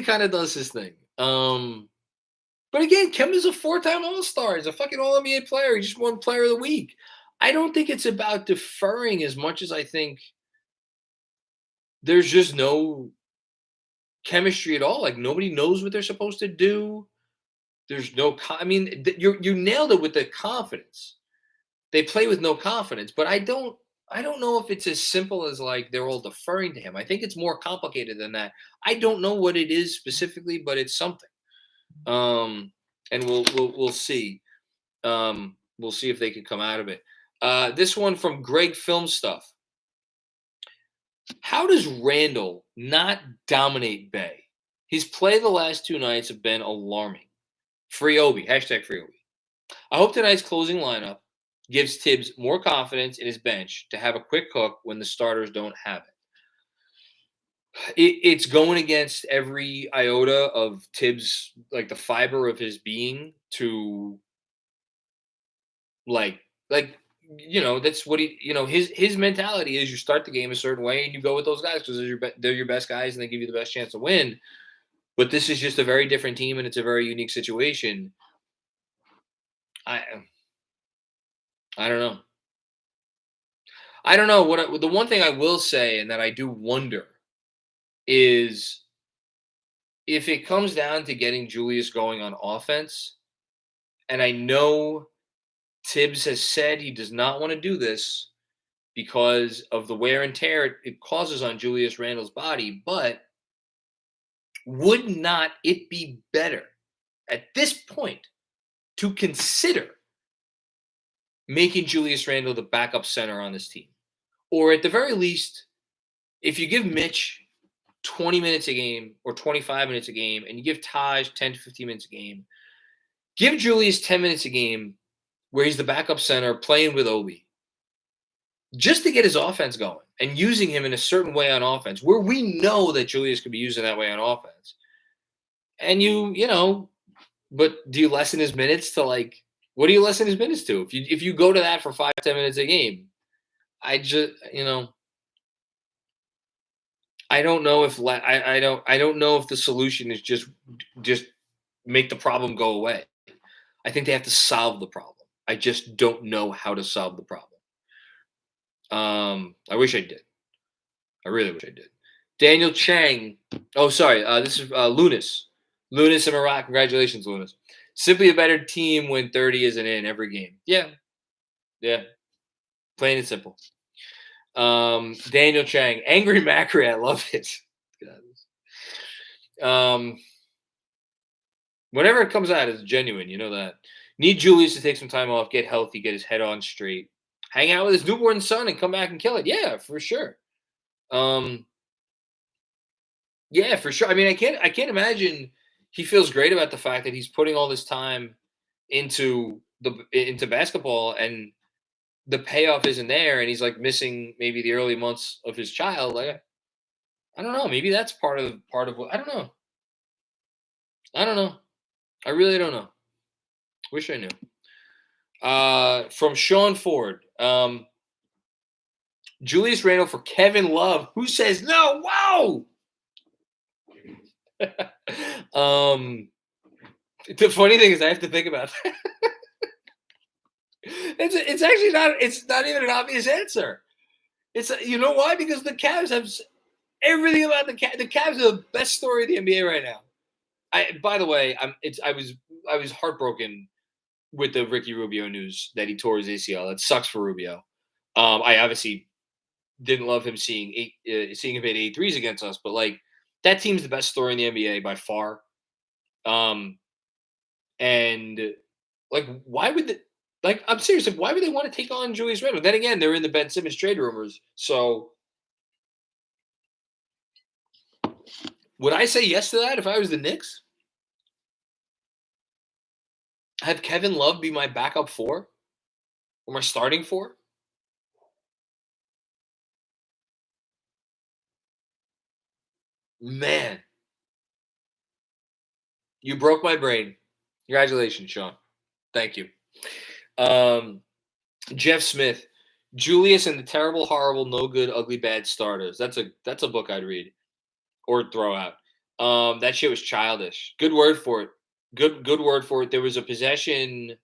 again, Kemba's a 4-time All-Star. He's a fucking All-NBA player. He just won Player of the Week. I don't think it's about deferring as much as I think there's just no chemistry at all. Like, nobody knows what they're supposed to do. There's no you nailed it with the confidence. They play with no confidence, but I don't know if it's as simple as like they're all deferring to him. I think it's more complicated than that. I don't know what it is specifically, but it's something. And we'll see. We'll see if they can come out of it. This one from Greg Film Stuff. How does Randle not dominate Bay? His play the last 2 nights have been alarming. Free Obi. Hashtag free Obi. I hope tonight's closing lineup gives Tibbs more confidence in his bench to have a quick hook when the starters don't have it. It's going against every iota of Tibbs, like the fiber of his being to that's what his mentality is. You start the game a certain way and you go with those guys because they're your best guys and they give you the best chance to win. But this is just a very different team and it's a very unique situation. I don't know. The one thing I will say, and that I do wonder, is if it comes down to getting Julius going on offense, and I know Tibbs has said he does not want to do this because of the wear and tear it causes on Julius Randle's body, but would not it be better at this point to consider making Julius Randle the backup center on this team? Or at the very least, if you give Mitch 20 minutes a game or 25 minutes a game and you give Taj 10 to 15 minutes a game, give Julius 10 minutes a game where he's the backup center playing with Obi, just to get his offense going and using him in a certain way on offense where we know that Julius could be used in that way on offense. And but do you lessen his minutes to what do you lessen his minutes to? If you go to that for 5-10 minutes a game, I just, I don't know if I don't know if the solution is just make the problem go away. I think they have to solve the problem. I just don't know how to solve the problem. I wish I did. I really wish I did. Daniel Chang. Oh, sorry. This is Lunas. Lunas and Iraq. Congratulations, Lunas. Simply a better team when 30 isn't in every game. Yeah. Plain and simple. Daniel Chang. Angry Macri. I love it. Whenever it comes out, it's genuine. You know that. Need Julius to take some time off, get healthy, get his head on straight, hang out with his newborn son, and come back and kill it. Yeah, for sure. Yeah, for sure. I mean, I can't imagine he feels great about the fact that he's putting all this time into basketball and the payoff isn't there, and he's like missing maybe the early months of his child. Like, I don't know. Maybe that's part of what I don't know. I really don't know. Wish I knew. From Sean Ford. Julius Randle for Kevin Love. Who says no? Wow. The funny thing is I have to think about that. It's actually not. It's not even an obvious answer. It's you know why? Because the Cavs have everything about the Cavs. The Cavs are the best story of the NBA right now. By the way, I was heartbroken with the Ricky Rubio news that he tore his ACL. That sucks for Rubio. I obviously didn't love him seeing him hit 8 threes against us, but like that team's the best story in the NBA by far. And like, why would Like, I'm serious. Like, why would they want to take on Julius Randle? Then again, they're in the Ben Simmons trade rumors. So would I say yes to that if I was the Knicks? Have Kevin Love be my backup four or my starting four? Man, you broke my brain. Congratulations, Sean. Thank you. Um, Jeff Smith, Julius and the Terrible, Horrible, No Good, Ugly, Bad Starters. That's a book I'd read or throw out. That shit was childish. Good word for it. Good word for it. There was a possession.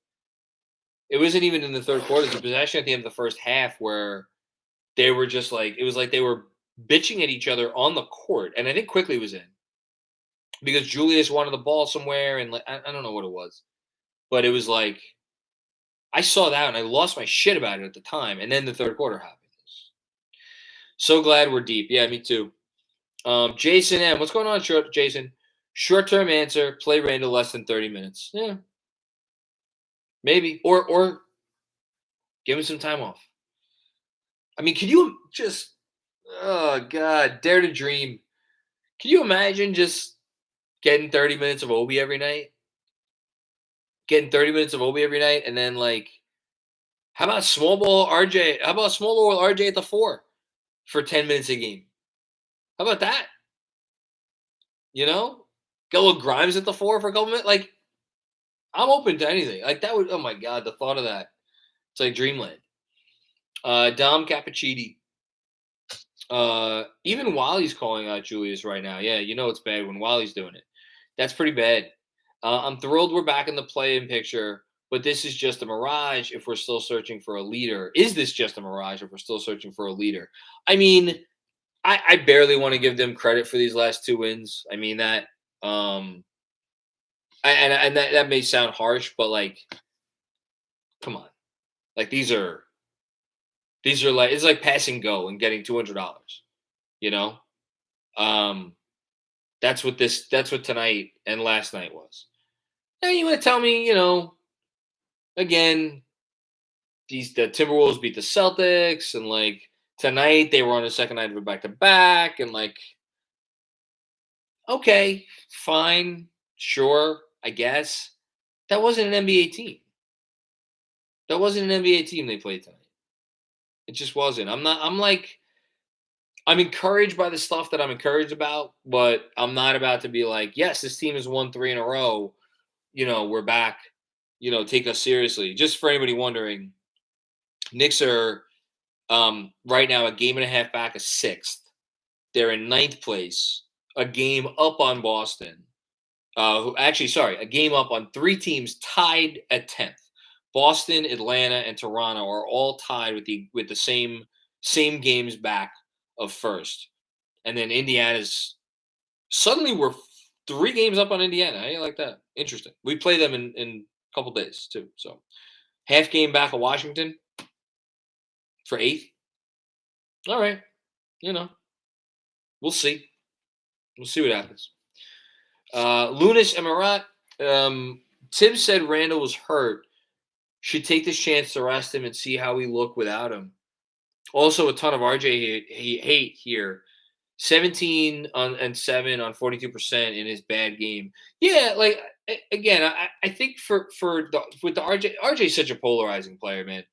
It wasn't even in the third quarter. It was a possession at the end of the first half where they were just like, it was like they were bitching at each other on the court, and I think Quickly was in because Julius wanted the ball somewhere, and like I don't know what it was, but it was like I saw that and I lost my shit about it at the time, and then the third quarter happened. So glad we're deep. Yeah, me too. Jason M, what's going on, Jason? Short-term answer: play Randle less than 30 minutes. Yeah, maybe, or give him some time off. I mean, can you just? Oh God, dare to dream. Can you imagine just getting 30 minutes of Obi every night? Getting 30 minutes of Obi every night, and then like, how about small ball RJ? How about small ball RJ at the 4 for 10 minutes a game? How about that? You know, get a little Grimes at the 4 for a couple minutes. Like, I'm open to anything. Like that would. Oh my God, the thought of that. It's like dreamland. Dom Cappuccini. Even Wally's calling out Julius right now. Yeah, you know it's bad when Wally's doing it. That's pretty bad. I'm thrilled we're back in the play-in picture, but this is just a mirage if we're still searching for a leader. Is this just a mirage if we're still searching for a leader? I mean, I barely want to give them credit for these last 2 wins. I mean that, and that may sound harsh, but like, come on, like these are like it's like pass and go and getting $200. You know, um, that's what tonight and last night was. Now you want to tell me, again, the Timberwolves beat the Celtics, and like tonight they were on the second night of a back to back, and like, okay, fine, sure, I guess that wasn't an NBA team. That wasn't an NBA team they played tonight. It just wasn't. I'm encouraged by the stuff that I'm encouraged about, but I'm not about to be like, yes, this team has won 3 in a row. We're back. Take us seriously. Just for anybody wondering, Knicks are right now a game and a half back of 6th. They're in 9th place, a game up on Boston. A game up on 3 teams tied at 10th. Boston, Atlanta, and Toronto are all tied with the same games back of first. And then Indiana's suddenly we're 3 games up on Indiana. How do you like that? Interesting. We play them in a couple days too. So half game back of Washington for 8th. All right. We'll see. We'll see what happens. Lunas Emirat. Tim said Randle was hurt. Should take this chance to rest him and see how we look without him. Also, a ton of RJ hate here. 17 and 7 on 42% in his bad game. Yeah, like again, I think with the RJ is such a polarizing player, man.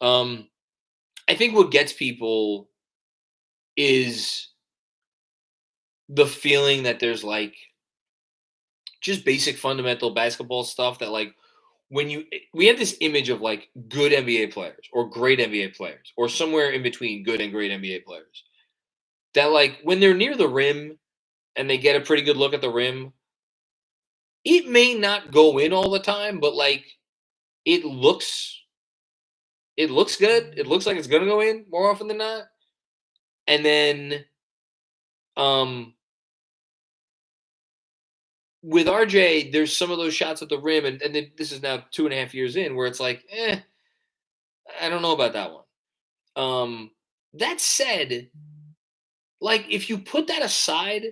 I think what gets people is the feeling that there's like just basic fundamental basketball stuff that like we have this image of like good NBA players or great NBA players or somewhere in between good and great NBA players that like when they're near the rim and they get a pretty good look at the rim, it may not go in all the time, but like it looks good. It looks like it's going to go in more often than not. And then with RJ, there's some of those shots at the rim, and this is now 2.5 years in, where it's like, I don't know about that one. That said, like if you put that aside,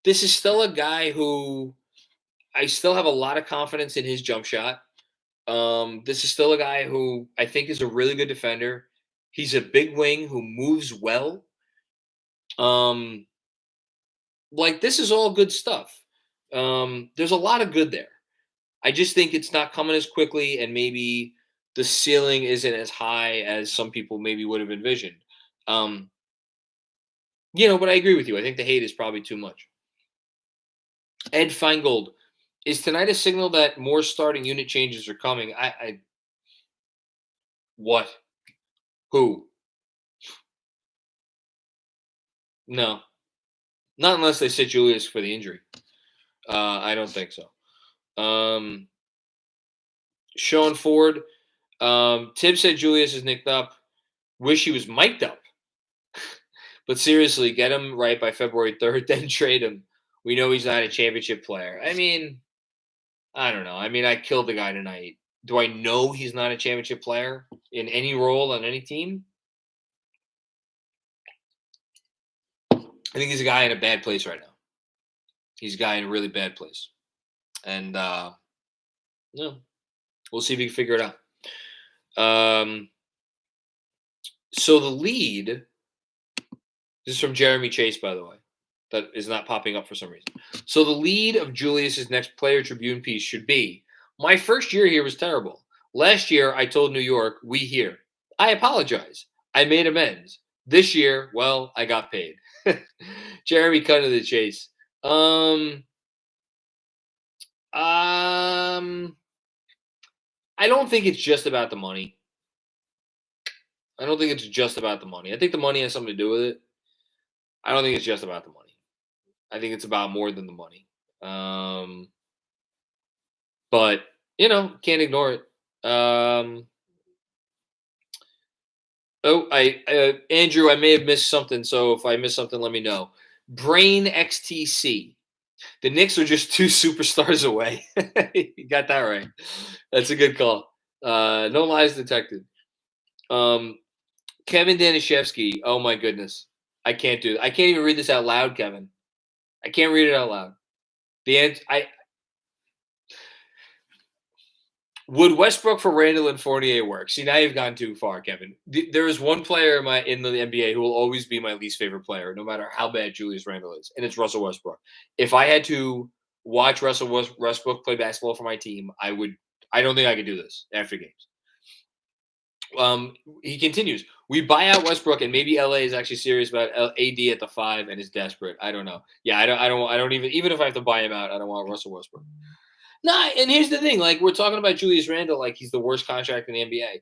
this is still a guy who I still have a lot of confidence in his jump shot. This is still a guy who I think is a really good defender. He's a big wing who moves well. This is all good stuff. There's a lot of good there. I just think it's not coming as quickly, and maybe the ceiling isn't as high as some people maybe would have envisioned. Um, but I agree with you. I think the hate is probably too much. Ed Feingold, is tonight a signal that more starting unit changes are coming? What? Who? No, not unless they sit Julius for the injury. I don't think so. Sean Ford, Tibbs said Julius is nicked up. Wish he was mic'd up. But seriously, get him right by February 3rd, then trade him. We know he's not a championship player. I mean, I don't know. I mean, I killed the guy tonight. Do I know he's not a championship player in any role on any team? I think he's a guy in a bad place right now. He's a guy in a really bad place. And, we'll see if he can figure it out. So the lead, this is from Jeremy Chase, by the way. That is not popping up for some reason. So the lead of Julius's next Player Tribune piece should be, my first year here was terrible. Last year, I told New York, we here. I apologize. I made amends. This year, well, I got paid. Jeremy cut to the chase. I don't think it's just about the money. I think the money has something to do with it. I don't think it's just about the money. I think it's about more than the money. But, can't ignore it. Andrew, I may have missed something. So if I missed something, let me know. Brain XTC. The Knicks are just 2 superstars away. You got that right. That's a good call. No lies detected. Kevin Danishevsky. Oh my goodness. I can't do it. I can't even read this out loud, Kevin. I can't read it out loud. Would Westbrook for Randle and Fournier work? See, now you've gone too far, Kevin. There is one player in the NBA who will always be my least favorite player, no matter how bad Julius Randle is, and it's Russell Westbrook. If I had to watch Russell Westbrook play basketball for my team, I would. I don't think I could do this after games. He continues. We buy out Westbrook, and maybe LA is actually serious about AD at the 5 and is desperate. I don't know. Yeah, I don't even if I have to buy him out, I don't want Russell Westbrook. Nah, and here's the thing. Like, we're talking about Julius Randle like he's the worst contract in the NBA.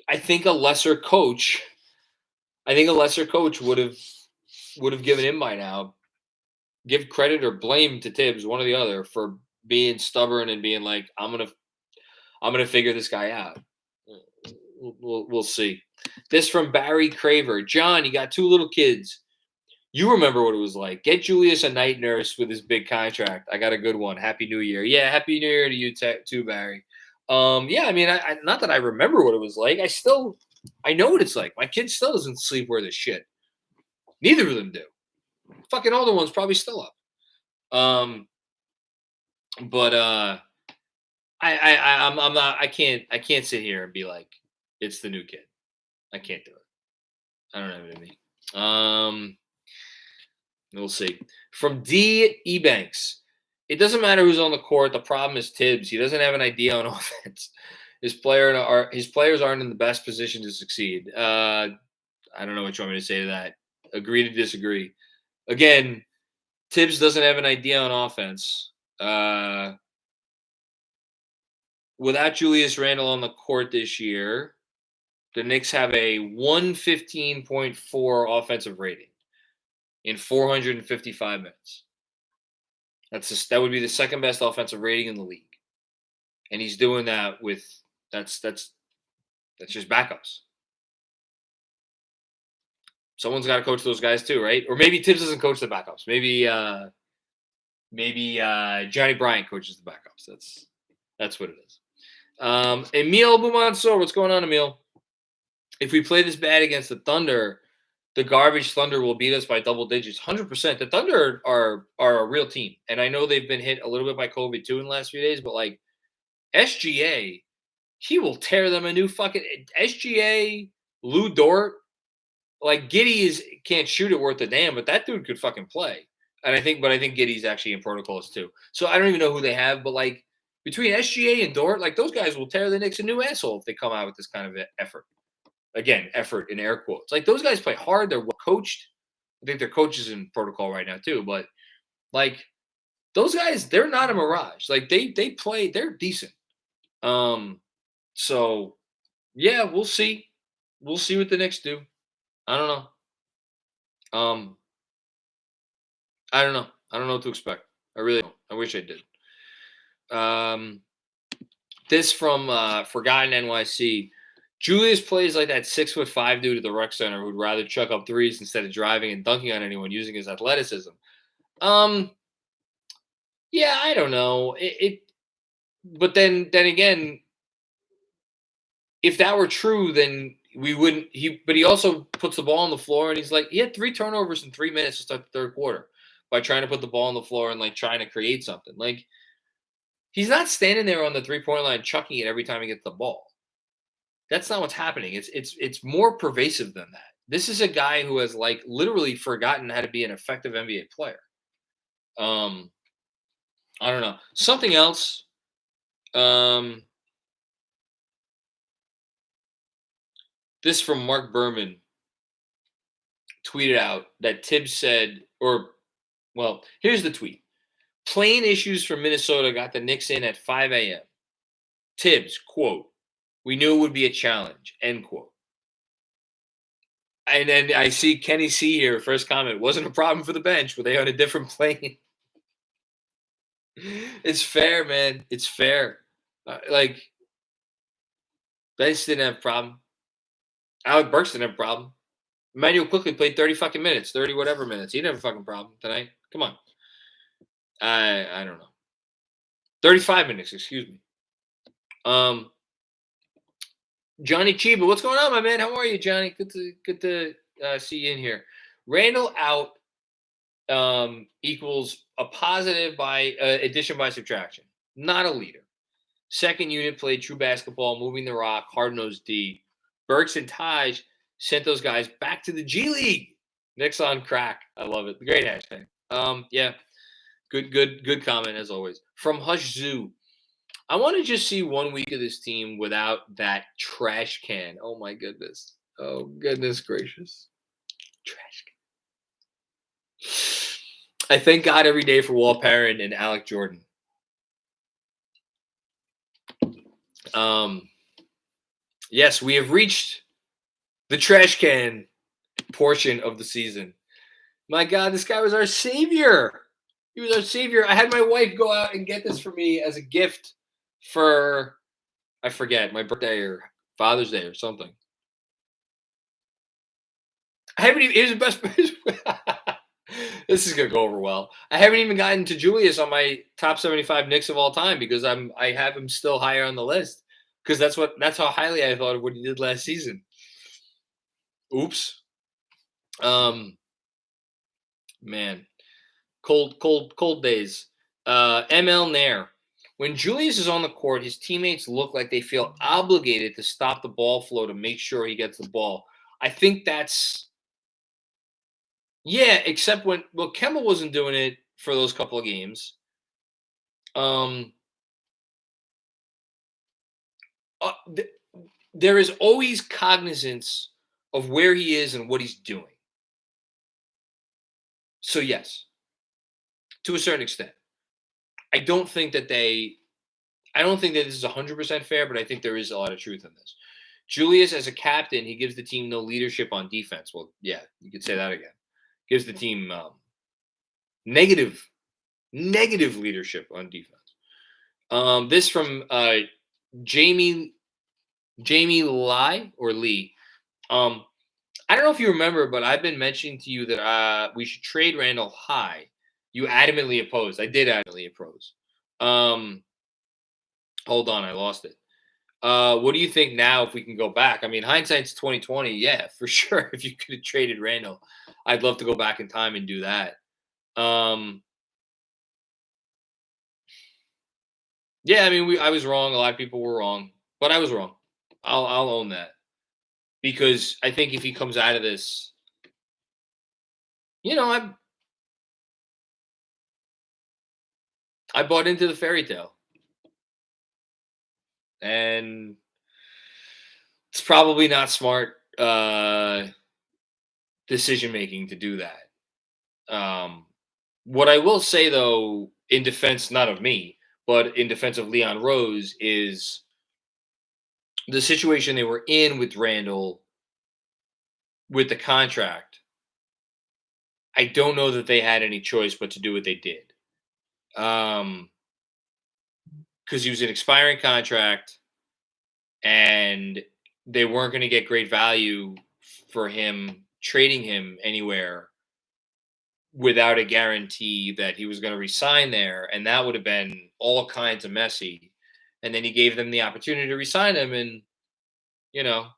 I think a lesser coach would have given him by now. Give credit or blame to Tibbs, one or the other, for being stubborn and being like, I'm gonna figure this guy out. We'll see. This from Barry Craver. John, you got 2 little kids. You remember what it was like. Get Julius a night nurse with his big contract. I got a good one. Happy New Year. Yeah, Happy New Year to you too, Barry. Yeah, I mean, I not that I remember what it was like. I know what it's like. My kid still doesn't sleep worth a shit. Neither of them do. Fucking older one's probably still up. But I'm not. I can't sit here and be like, it's the new kid. I can't do it. I don't know what I mean. We'll see. From D. Ebanks. It doesn't matter who's on the court. The problem is Tibbs. He doesn't have an idea on offense. His players aren't in the best position to succeed. I don't know what you want me to say to that. Agree to disagree. Again, Tibbs doesn't have an idea on offense. Without Julius Randle on the court this year, the Knicks have a 115.4 offensive rating in 455 minutes. That would be the second best offensive rating in the league, and he's doing that with that's just backups. Someone's got to coach those guys too, right? Or maybe Tibbs doesn't coach the backups. Maybe Johnny Bryant coaches the backups. That's what it is. Emil Bumansour, what's going on, Emil? If we play this bad against the Thunder, the garbage Thunder will beat us by double digits. 100%. The Thunder are a real team, and I know they've been hit a little bit by COVID too in the last few days. But like SGA, he will tear them a new fucking SGA. Lou Dort, like Giddy can't shoot it worth a damn, but that dude could fucking play. And I think Giddy's actually in protocols too. So I don't even know who they have, but like between SGA and Dort, like those guys will tear the Knicks a new asshole if they come out with this kind of effort. Again, effort in air quotes. Like those guys play hard. They're well coached. I think their coach is in protocol right now too. But like those guys, they're not a mirage. Like they play. They're decent. So yeah, we'll see. We'll see what the Knicks do. I don't know. I don't know. I don't know what to expect. I really don't. I wish I did. This from Forgotten NYC. Julius plays like that 6'5" dude at the rec center who'd rather chuck up threes instead of driving and dunking on anyone using his athleticism. Yeah, I don't know. But then again, if that were true, then we wouldn't. But he also puts the ball on the floor, and he had 3 turnovers in 3 minutes to start the third quarter by trying to put the ball on the floor and like trying to create something. Like he's not standing there on the 3-point line chucking it every time he gets the ball. That's not what's happening. It's more pervasive than that. This is a guy who has like literally forgotten how to be an effective NBA player. I don't know. Something else. This from Mark Berman tweeted out that Tibbs said, here's the tweet. Plane issues from Minnesota got the Knicks in at 5 a.m. Tibbs, quote, "We knew it would be a challenge," end quote. And then I see Kenny C here, first comment, wasn't a problem for the bench. Were they on a different plane? It's fair, man. It's fair. Like, bench didn't have a problem. Alec Burks didn't have a problem. Emmanuel quickly played 30 fucking minutes, 30 whatever minutes. He didn't have a fucking problem tonight. Come on. I don't know. 35 minutes, excuse me. Johnny Chiba, what's going on, my man? How are you, Johnny? Good to see you in here. Randle out equals a positive by addition by subtraction. Not a leader. Second unit played true basketball, moving the rock, hard-nosed D. Burks and Taj sent those guys back to the G League. Knicks on crack. I love it. Great hashtag. Yeah. Good comment as always. From Hush Zoo. I want to just see 1 week of this team without that trash can. Oh my goodness. Oh goodness gracious. Trash can. I thank God every day for Walt Perrin and Alec Jordan. Yes, we have reached the trash can portion of the season. My God, this guy was our savior. He was our savior. I had my wife go out and get this for me as a gift for, I forget, my birthday or Father's Day or something. I haven't even, it was the best. This is going to go over well. I haven't even gotten to Julius on my top 75 Knicks of all time because I have him still higher on the list because that's how highly I thought of what he did last season. Oops. Man. Cold days. ML Nair. When Julius is on the court, his teammates look like they feel obligated to stop the ball flow to make sure he gets the ball. I think that's except when Kemba wasn't doing it for those couple of games. There is always cognizance of where he is and what he's doing. So yes, to a certain extent. I don't think that this is 100% fair, but I think there is a lot of truth in this. Julius, as a captain, he gives the team no leadership on defense. Well, yeah, you could say that again. Gives the team negative leadership on defense. This from Jamie Lee. I don't know if you remember, but I've been mentioning to you that we should trade Randle high. You adamantly opposed. I did adamantly oppose. Hold on, I lost it. What do you think now if we can go back? I mean, hindsight's 2020. Yeah, for sure. If you could have traded Randle, I'd love to go back in time and do that. Yeah, I mean, I was wrong. A lot of people were wrong, but I was wrong. I'll own that because I think if he comes out of this, you know, I bought into the fairy tale, and it's probably not smart decision making to do that. What I will say though, in defense not of me, but in defense of Leon Rose, is the situation they were in with Randle with the contract. I don't know that they had any choice but to do what they did. Because he was an expiring contract and they weren't going to get great value for him trading him anywhere without a guarantee that he was going to resign there. And that would have been all kinds of messy. And then he gave them the opportunity to resign him. And, you know,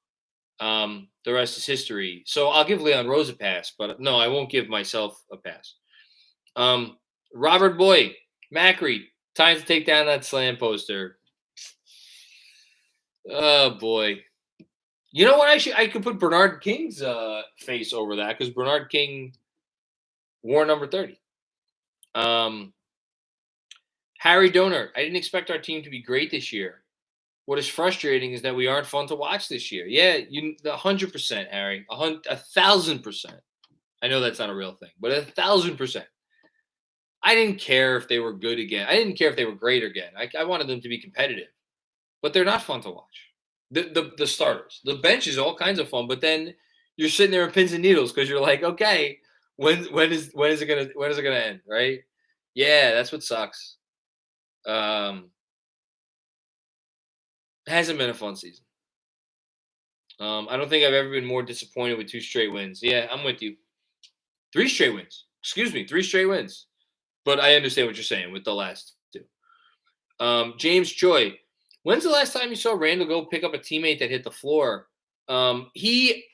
the rest is history. So I'll give Leon Rose a pass, but no, I won't give myself a pass. Robert Boyd, Macri, time to take down that slam poster. Oh boy. You know what? I could put Bernard King's face over that because Bernard King wore number 30. Harry Donor, I didn't expect our team to be great this year. What is frustrating is that we aren't fun to watch this year. Yeah, 100%, Harry, 1,000%. I know that's not a real thing, but 1,000%. I didn't care if they were good again. I didn't care if they were great again. I wanted them to be competitive, but they're not fun to watch. The starters, the bench is all kinds of fun, but then you're sitting there in pins and needles because you're like, okay, when is it gonna end, right? Yeah, that's what sucks. It hasn't been a fun season. I don't think I've ever been more disappointed with 2 straight wins. Yeah, I'm with you. 3 straight wins. Excuse me, 3 straight wins. But I understand what you're saying with the last 2. James Joy, when's the last time you saw Randle go pick up a teammate that hit the floor? He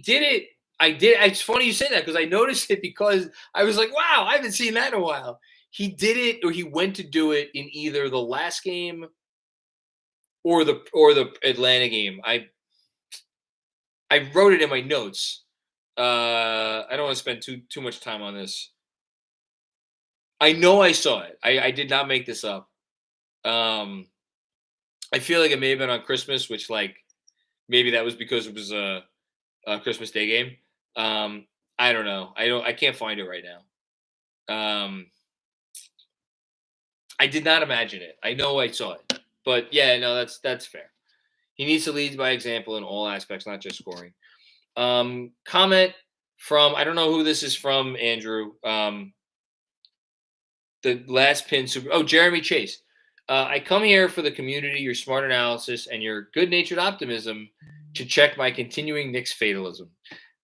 did it. I did. It's funny you say that because I noticed it because I was like, wow, I haven't seen that in a while. He did it, or he went to do it in either the last game or the Atlanta game. I wrote it in my notes. I don't want to spend too much time on this. I know I saw it. I did not make this up. I feel like it may have been on Christmas, which like maybe that was because it was a Christmas Day game. I don't know. I can't find it right now. I did not imagine it. I know I saw it, but yeah, no, that's fair. He needs to lead by example in all aspects, not just scoring. Comment from, I don't know who this is from, Andrew. The last pin super. Oh, Jeremy Chase. I come here for the community, your smart analysis, and your good-natured optimism to check my continuing Knicks fatalism.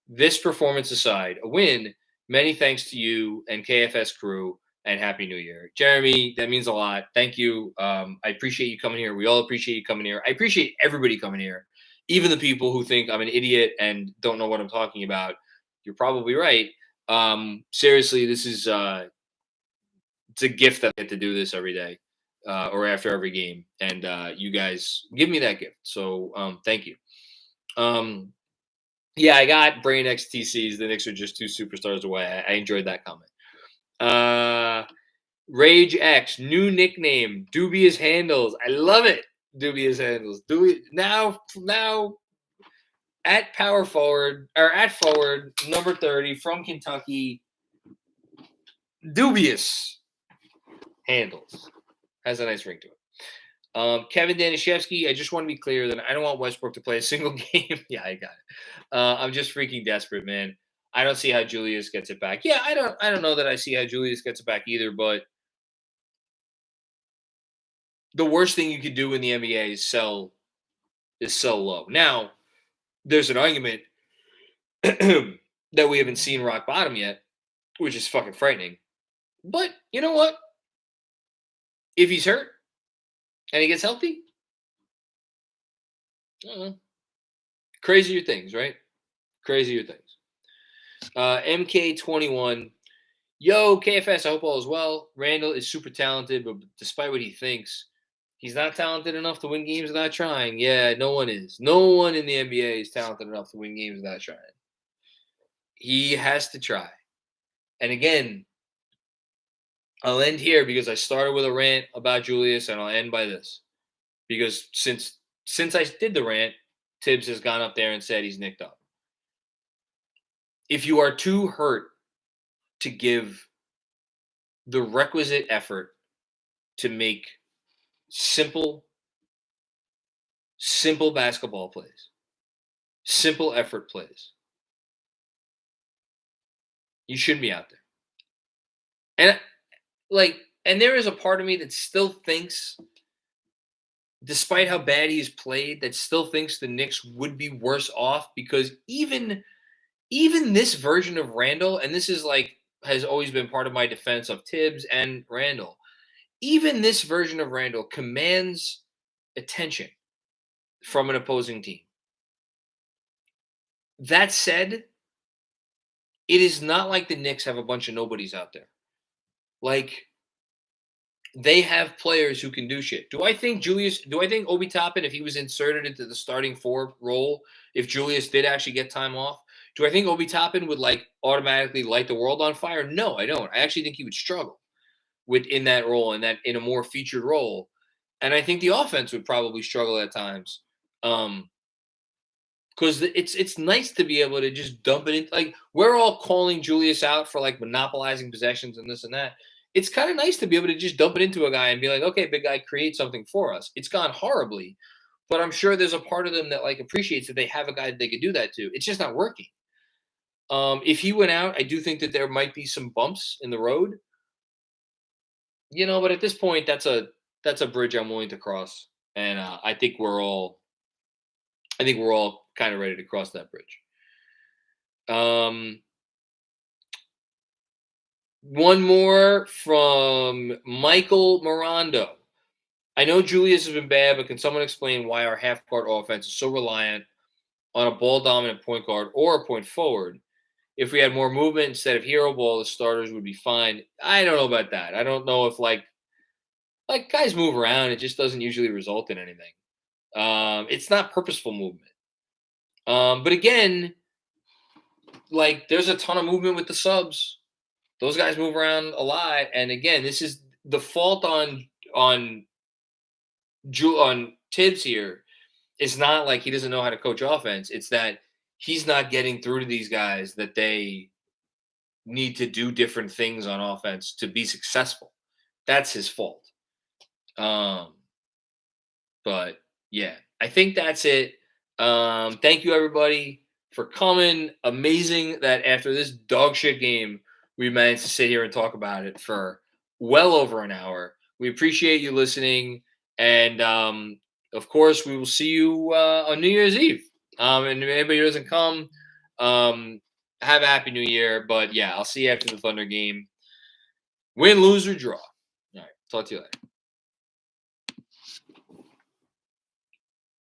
This performance aside, a win. Many thanks to you and KFS crew, and Happy New Year. Jeremy, that means a lot. Thank you. I appreciate you coming here. We all appreciate you coming here. I appreciate everybody coming here, even the people who think I'm an idiot and don't know what I'm talking about. You're probably right. Seriously, this is it's a gift that I get to do this every day or after every game, and you guys give me that gift. So thank you. Yeah, I got Brain XTCs. The Knicks are just 2 superstars away. I enjoyed that comment. Rage X, new nickname, Dubious Handles. I love it. Dubious Handles. Now at power forward or at forward, number 30 from Kentucky. Dubious Handles. Has a nice ring to it. Kevin Danishevsky, I just want to be clear that I don't want Westbrook to play a single game. Yeah, I got it. I'm just freaking desperate, man. I don't see how Julius gets it back. Yeah, I don't know that I see how Julius gets it back either, but the worst thing you could do in the NBA is sell low. Now, there's an argument that we haven't seen rock bottom yet, which is fucking frightening. But you know what? If he's hurt and he gets healthy, Crazier things, right? Crazier things. MK21. Yo, KFS, I hope all is well. Randle is super talented, but despite what he thinks, he's not talented enough to win games without trying. Yeah, no one is. No one in the NBA is talented enough to win games without trying. He has to try. And again, I'll end here because I started with a rant about Julius, and I'll end by this. Because since I did the rant, Tibbs has gone up there and said he's nicked up. If you are too hurt to give the requisite effort to make simple basketball plays, simple effort plays, you shouldn't be out there. And there is a part of me that still thinks, despite how bad he's played, that still thinks the Knicks would be worse off, because even this version of Randle, and this is has always been part of my defense of Tibbs and Randle, even this version of Randle commands attention from an opposing team. That said, it is not like the Knicks have a bunch of nobodies out there. They have players who can do shit. Do I think Obi Toppin, if he was inserted into the starting 4 role, if Julius did actually get time off, do I think Obi Toppin would automatically light the world on fire? No, I don't. I actually think he would struggle in that role, in a more featured role. And I think the offense would probably struggle at times. Because it's nice to be able to just dump it in. We're all calling Julius out for monopolizing possessions and this and that. It's kind of nice to be able to just dump it into a guy and be like, okay, big guy, create something for us. It's gone horribly, but I'm sure there's a part of them that appreciates that they have a guy that they could do that to. It's just not working. If he went out, I do think that there might be some bumps in the road. But at this point, that's a bridge I'm willing to cross, and I think we're all kind of ready to cross that bridge. One more from Michael Mirando. I know Julius has been bad, but can someone explain why our half-court offense is so reliant on a ball-dominant point guard or a point forward? If we had more movement instead of hero ball, the starters would be fine. I don't know about that. I don't know if guys move around. It just doesn't usually result in anything. It's not purposeful movement. But again, there's a ton of movement with the subs. Those guys move around a lot. And again, this is the fault on Tibbs here. It's not like he doesn't know how to coach offense. It's that he's not getting through to these guys that they need to do different things on offense to be successful. That's his fault. But yeah, I think that's it. Thank you, everybody, for coming. Amazing that after this dog shit game, we managed to sit here and talk about it for well over an hour. We appreciate you listening. And, of course, we will see you on New Year's Eve. And if anybody who doesn't come, have a happy New Year. But, yeah, I'll see you after the Thunder game. Win, lose, or draw. All right. Talk to you later.